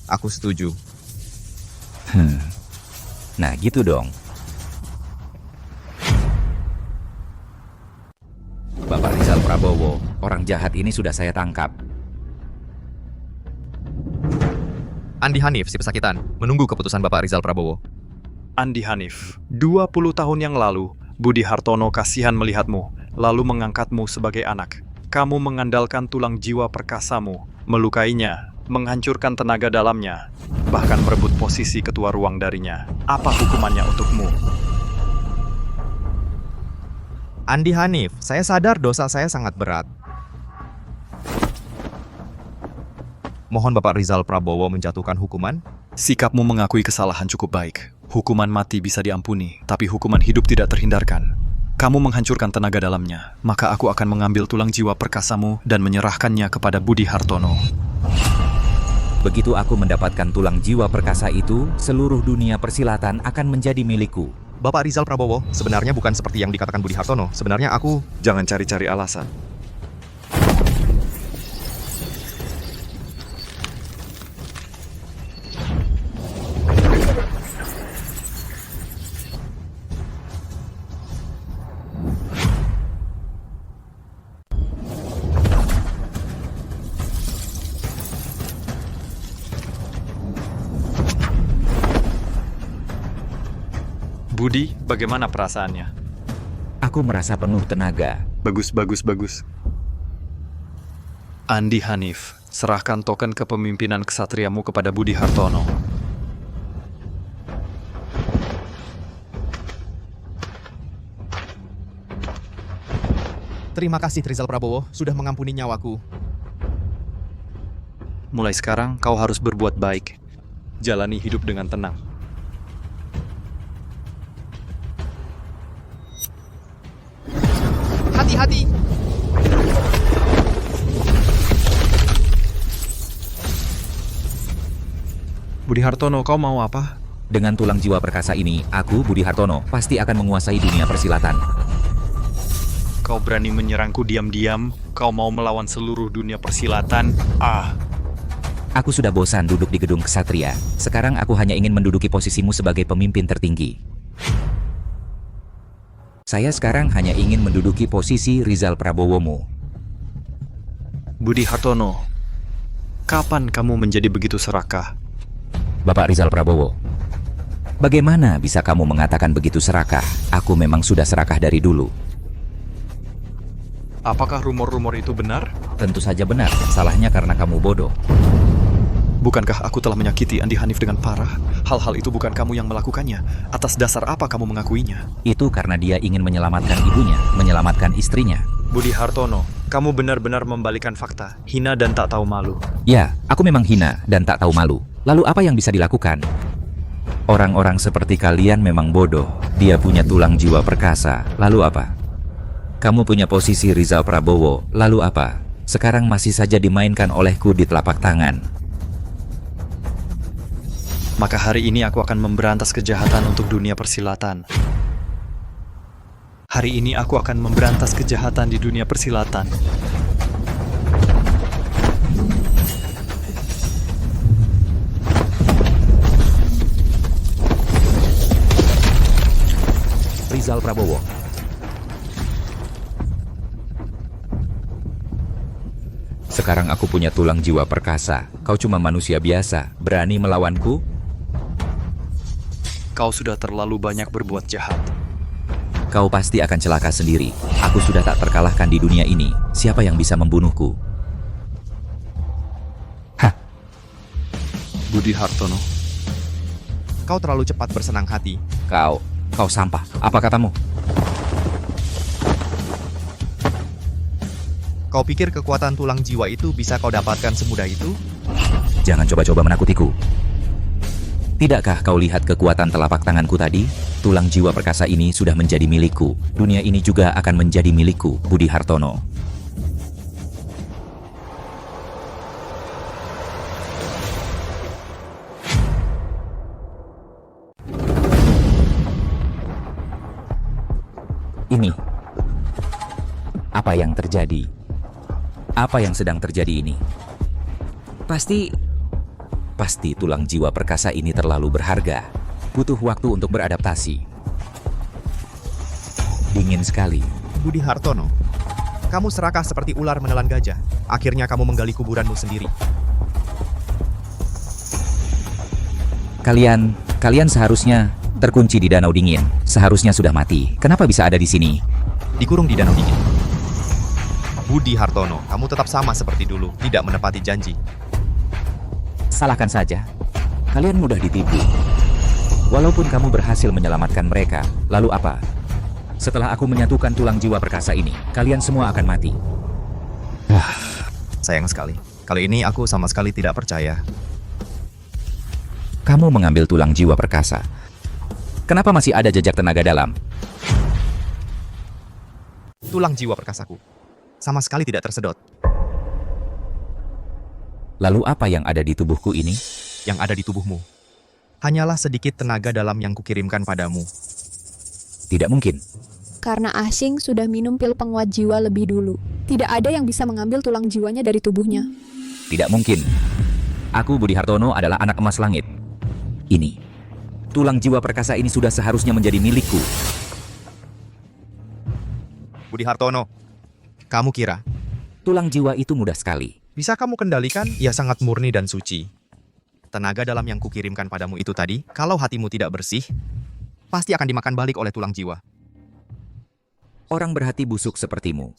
Aku setuju. Nah gitu dong. Bapak Rizal Prabowo, orang jahat ini sudah saya tangkap. Andi Hanif, si pesakitan, menunggu keputusan Bapak Rizal Prabowo. Andi Hanif, 20 tahun yang lalu, Budi Hartono kasihan melihatmu, lalu mengangkatmu sebagai anak. Kamu mengandalkan tulang jiwa perkasamu, melukainya, menghancurkan tenaga dalamnya, bahkan merebut posisi ketua ruang darinya. Apa hukumannya untukmu? Andi Hanif, saya sadar dosa saya sangat berat. Mohon Bapak Rizal Prabowo menjatuhkan hukuman. Sikapmu mengakui kesalahan cukup baik. Hukuman mati bisa diampuni, tapi hukuman hidup tidak terhindarkan. Kamu menghancurkan tenaga dalamnya, maka aku akan mengambil tulang jiwa perkasamu dan menyerahkannya kepada Budi Hartono. Begitu aku mendapatkan tulang jiwa perkasa itu, seluruh dunia persilatan akan menjadi milikku. Bapak Rizal Prabowo, sebenarnya bukan seperti yang dikatakan Budi Hartono. Sebenarnya aku... Jangan cari-cari alasan. Budi, bagaimana perasaannya? Aku merasa penuh tenaga. Bagus. Andi Hanif, serahkan token kepemimpinan kesatriamu kepada Budi Hartono. Terima kasih Rizal Prabowo, sudah mengampuni nyawaku. Mulai sekarang, kau harus berbuat baik. Jalani hidup dengan tenang. Hati-hati! Budi Hartono, kau mau apa? Dengan tulang jiwa perkasa ini, aku, Budi Hartono, pasti akan menguasai dunia persilatan. Kau berani menyerangku diam-diam? Kau mau melawan seluruh dunia persilatan? Aku sudah bosan duduk di gedung kesatria. Sekarang aku hanya ingin menduduki posisimu sebagai pemimpin tertinggi. Saya sekarang hanya ingin menduduki posisi Rizal Prabowomu. Budi Hartono, kapan kamu menjadi begitu serakah? Bapak Rizal Prabowo, bagaimana bisa kamu mengatakan begitu serakah? Aku memang sudah serakah dari dulu. Apakah rumor-rumor itu benar? Tentu saja benar, salahnya karena kamu bodoh. Bukankah aku telah menyakiti Andi Hanif dengan parah? Hal-hal itu bukan kamu yang melakukannya. Atas dasar apa kamu mengakuinya? Itu karena dia ingin menyelamatkan ibunya, menyelamatkan istrinya. Budi Hartono, kamu benar-benar membalikan fakta, hina dan tak tahu malu. Ya, aku memang hina dan tak tahu malu. Lalu apa yang bisa dilakukan? Orang-orang seperti kalian memang bodoh. Dia punya tulang jiwa perkasa, lalu apa? Kamu punya posisi Rizal Prabowo, lalu apa? Sekarang masih saja dimainkan olehku di telapak tangan. Maka hari ini aku akan memberantas kejahatan untuk dunia persilatan. Hari ini aku akan memberantas kejahatan di dunia persilatan. Rizal Prabowo. Sekarang aku punya tulang jiwa perkasa. Kau cuma manusia biasa, berani melawanku? Kau sudah terlalu banyak berbuat jahat. Kau pasti akan celaka sendiri. Aku sudah tak terkalahkan di dunia ini. Siapa yang bisa membunuhku? Hah? Budi Hartono. Kau terlalu cepat bersenang hati. Kau sampah. Apa katamu? Kau pikir kekuatan tulang jiwa itu bisa kau dapatkan semudah itu? Jangan coba-coba menakutiku. Tidakkah kau lihat kekuatan telapak tanganku tadi? Tulang jiwa perkasa ini sudah menjadi milikku. Dunia ini juga akan menjadi milikku, Budi Hartono. Ini. Apa yang terjadi? Apa yang sedang terjadi ini? Pasti tulang jiwa perkasa ini terlalu berharga. Butuh waktu untuk beradaptasi. Dingin sekali. Budi Hartono, kamu serakah seperti ular menelan gajah. Akhirnya kamu menggali kuburanmu sendiri. Kalian seharusnya terkunci di danau dingin. Seharusnya sudah mati. Kenapa bisa ada di sini? Dikurung di danau dingin. Budi Hartono, kamu tetap sama seperti dulu, tidak menepati janji. Salahkan saja. Kalian mudah ditipu. Walaupun kamu berhasil menyelamatkan mereka, lalu apa? Setelah aku menyatukan tulang jiwa perkasa ini, kalian semua akan mati. Sayang sekali. Kali ini aku sama sekali tidak percaya. Kamu mengambil tulang jiwa perkasa. Kenapa masih ada jejak tenaga dalam? Tulang jiwa perkasaku sama sekali tidak tersedot. Lalu apa yang ada di tubuhku ini? Yang ada di tubuhmu hanyalah sedikit tenaga dalam yang kukirimkan padamu. Tidak mungkin. Karena Asing sudah minum pil penguat jiwa lebih dulu. Tidak ada yang bisa mengambil tulang jiwanya dari tubuhnya. Tidak mungkin. Aku, Budi Hartono, adalah anak emas langit. Ini. Tulang jiwa perkasa ini sudah seharusnya menjadi milikku. Budi Hartono, kamu kira tulang jiwa itu mudah sekali? Bisa kamu kendalikan? Ia sangat murni dan suci. Tenaga dalam yang kukirimkan padamu itu tadi, kalau hatimu tidak bersih, pasti akan dimakan balik oleh tulang jiwa. Orang berhati busuk sepertimu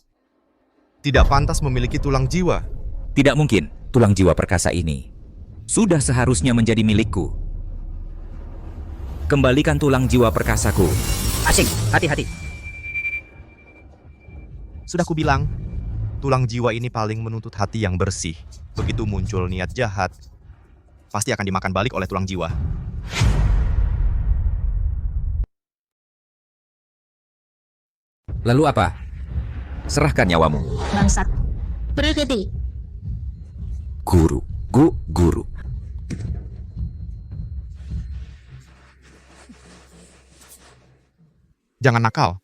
tidak pantas memiliki tulang jiwa. Tidak mungkin. Tulang jiwa perkasa ini sudah seharusnya menjadi milikku. Kembalikan tulang jiwa perkasaku. Asing, hati-hati. Sudah kubilang, tulang jiwa ini paling menuntut hati yang bersih. Begitu muncul niat jahat, pasti akan dimakan balik oleh tulang jiwa. Lalu apa? Serahkan nyawamu. Bangsat. Pergi. Guru. Guru. Jangan nakal.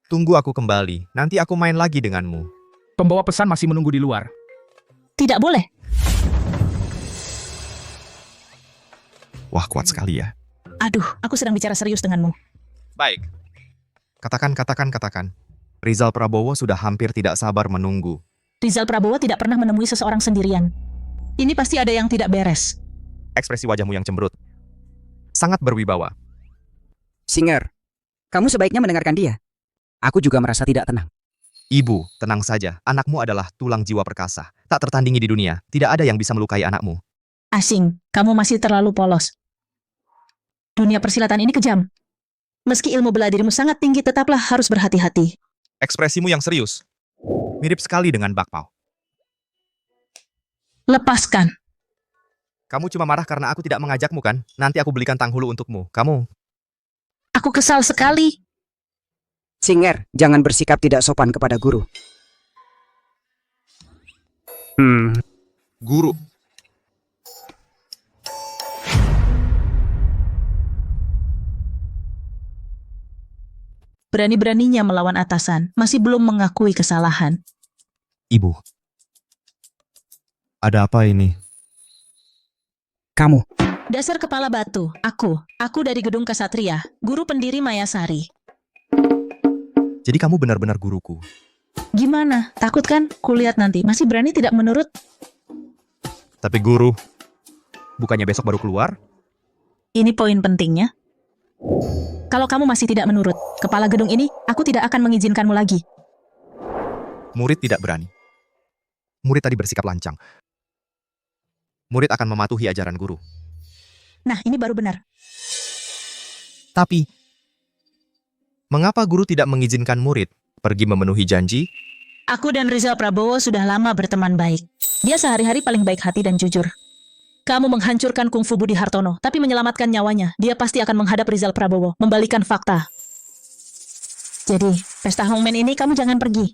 Tunggu aku kembali. Nanti aku main lagi denganmu. Pembawa pesan masih menunggu di luar. Tidak boleh. Wah, kuat sekali ya. Aduh, aku sedang bicara serius denganmu. Baik. Katakan. Rizal Prabowo sudah hampir tidak sabar menunggu. Rizal Prabowo tidak pernah menemui seseorang sendirian. Ini pasti ada yang tidak beres. Ekspresi wajahmu yang cemberut sangat berwibawa. Singer, kamu sebaiknya mendengarkan dia. Aku juga merasa tidak tenang. Ibu, tenang saja. Anakmu adalah tulang jiwa perkasa. Tak tertandingi di dunia. Tidak ada yang bisa melukai anakmu. Asing, kamu masih terlalu polos. Dunia persilatan ini kejam. Meski ilmu bela dirimu sangat tinggi, tetaplah harus berhati-hati. Ekspresimu yang serius mirip sekali dengan bakpao. Lepaskan. Kamu cuma marah karena aku tidak mengajakmu kan? Nanti aku belikan tanghulu untukmu. Kamu. Aku kesal sekali. Singer, jangan bersikap tidak sopan kepada guru. Guru. Berani-beraninya melawan atasan, masih belum mengakui kesalahan. Ibu. Ada apa ini? Kamu. Dasar kepala batu, aku dari Gedung Kesatria, guru pendiri Mayasari. Jadi kamu benar-benar guruku. Gimana? Takut kan? Kulihat nanti, masih berani tidak menurut? Tapi guru, bukannya besok baru keluar? Ini poin pentingnya. Kalau kamu masih tidak menurut, kepala gedung ini, aku tidak akan mengizinkanmu lagi. Murid tidak berani. Murid tadi bersikap lancang. Murid akan mematuhi ajaran guru. Nah, ini baru benar. Tapi, mengapa guru tidak mengizinkan murid pergi memenuhi janji? Aku dan Rizal Prabowo sudah lama berteman baik. Dia sehari-hari paling baik hati dan jujur. Kamu menghancurkan kungfu Budi Hartono, tapi menyelamatkan nyawanya. Dia pasti akan menghadap Rizal Prabowo, membalikan fakta. Jadi, pesta hongmen ini kamu jangan pergi.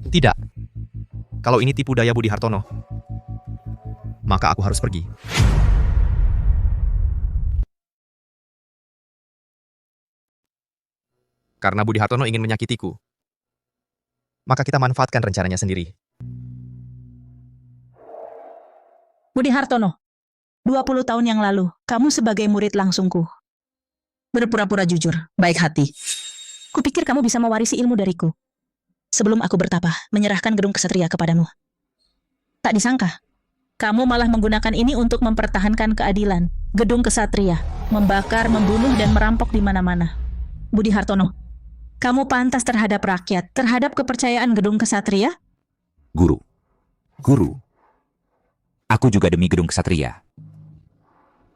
Tidak. Kalau ini tipu daya Budi Hartono, maka aku harus pergi. Karena Budi Hartono ingin menyakitiku, maka kita manfaatkan rencananya sendiri. Budi Hartono, 20 tahun yang lalu, kamu sebagai murid langsungku. Berpura-pura jujur, baik hati. Kupikir kamu bisa mewarisi ilmu dariku. Sebelum aku bertapa, menyerahkan gedung kesatria kepadamu. Tak disangka, kamu malah menggunakan ini untuk mempertahankan keadilan. Gedung kesatria, membakar, membunuh, dan merampok di mana-mana. Budi Hartono, kamu pantas terhadap rakyat, terhadap kepercayaan gedung kesatria? Guru. Aku juga demi gedung kesatria.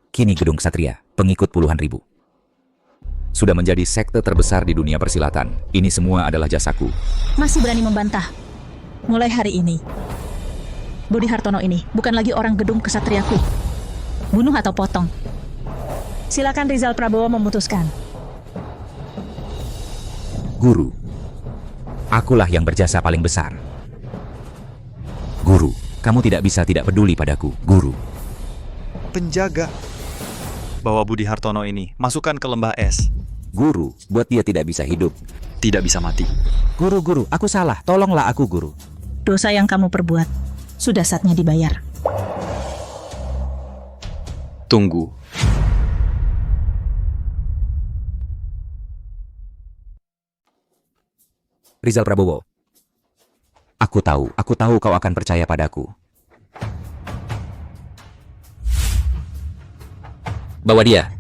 Kini gedung kesatria, pengikut puluhan ribu. Sudah menjadi sekte terbesar di dunia persilatan. Ini semua adalah jasaku. Masih berani membantah. Mulai hari ini, Budi Hartono ini bukan lagi orang gedung kesatriaku. Bunuh atau potong. Silakan Rizal Prabowo memutuskan. Guru, akulah yang berjasa paling besar. Guru, kamu tidak bisa tidak peduli padaku, Guru. Penjaga. Bawa Budi Hartono ini, masukkan ke lembah es. Guru, buat dia tidak bisa hidup. Tidak bisa mati. Guru, aku salah. Tolonglah aku, Guru. Dosa yang kamu perbuat, sudah saatnya dibayar. Tunggu. Rizal Prabowo. Aku tahu kau akan percaya padaku. Bawa dia.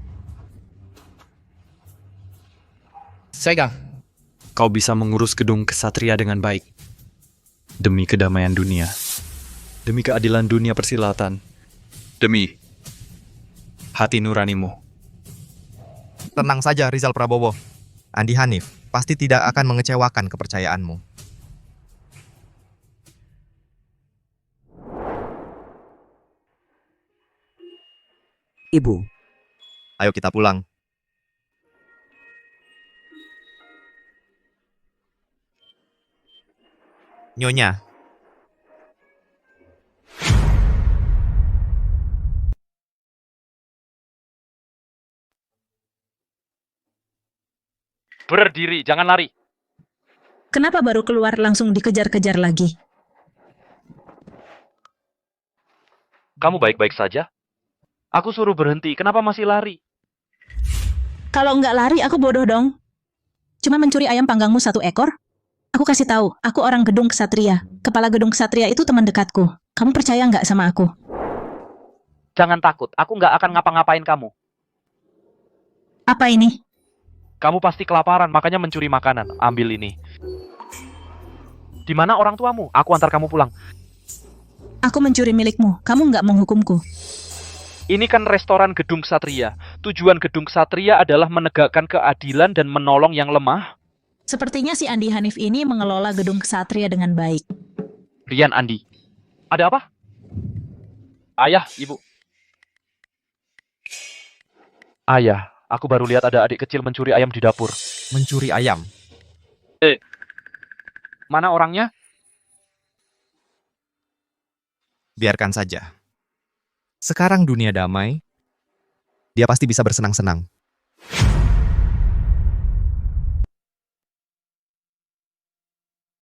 Segang. Kau bisa mengurus gedung kesatria dengan baik. Demi kedamaian dunia. Demi keadilan dunia persilatan. Demi hati nuranimu. Tenang saja Rizal Prabowo. Andi Hanif pasti tidak akan mengecewakan kepercayaanmu. Ibu. Ayo kita pulang. Nyonya. Berdiri, jangan lari. Kenapa baru keluar langsung dikejar-kejar lagi? Kamu baik-baik saja? Aku suruh berhenti, kenapa masih lari? Kalau nggak lari, aku bodoh dong. Cuma mencuri ayam panggangmu 1 ekor? Aku kasih tahu, aku orang gedung kesatria. Kepala gedung kesatria itu teman dekatku. Kamu percaya nggak sama aku? Jangan takut, aku nggak akan ngapa-ngapain kamu. Apa ini? Kamu pasti kelaparan, makanya mencuri makanan. Ambil ini. Di mana orang tuamu? Aku antar kamu pulang. Aku mencuri milikmu, kamu nggak menghukumku. Ini kan restoran gedung kesatria. Tujuan gedung kesatria adalah menegakkan keadilan dan menolong yang lemah. Sepertinya si Andi Hanif ini mengelola gedung kesatria dengan baik. Rian Andi. Ada apa? Ayah, Ibu. Ayah, aku baru lihat ada adik kecil mencuri ayam di dapur. Mencuri ayam? Mana orangnya? Biarkan saja. Sekarang dunia damai, dia pasti bisa bersenang-senang.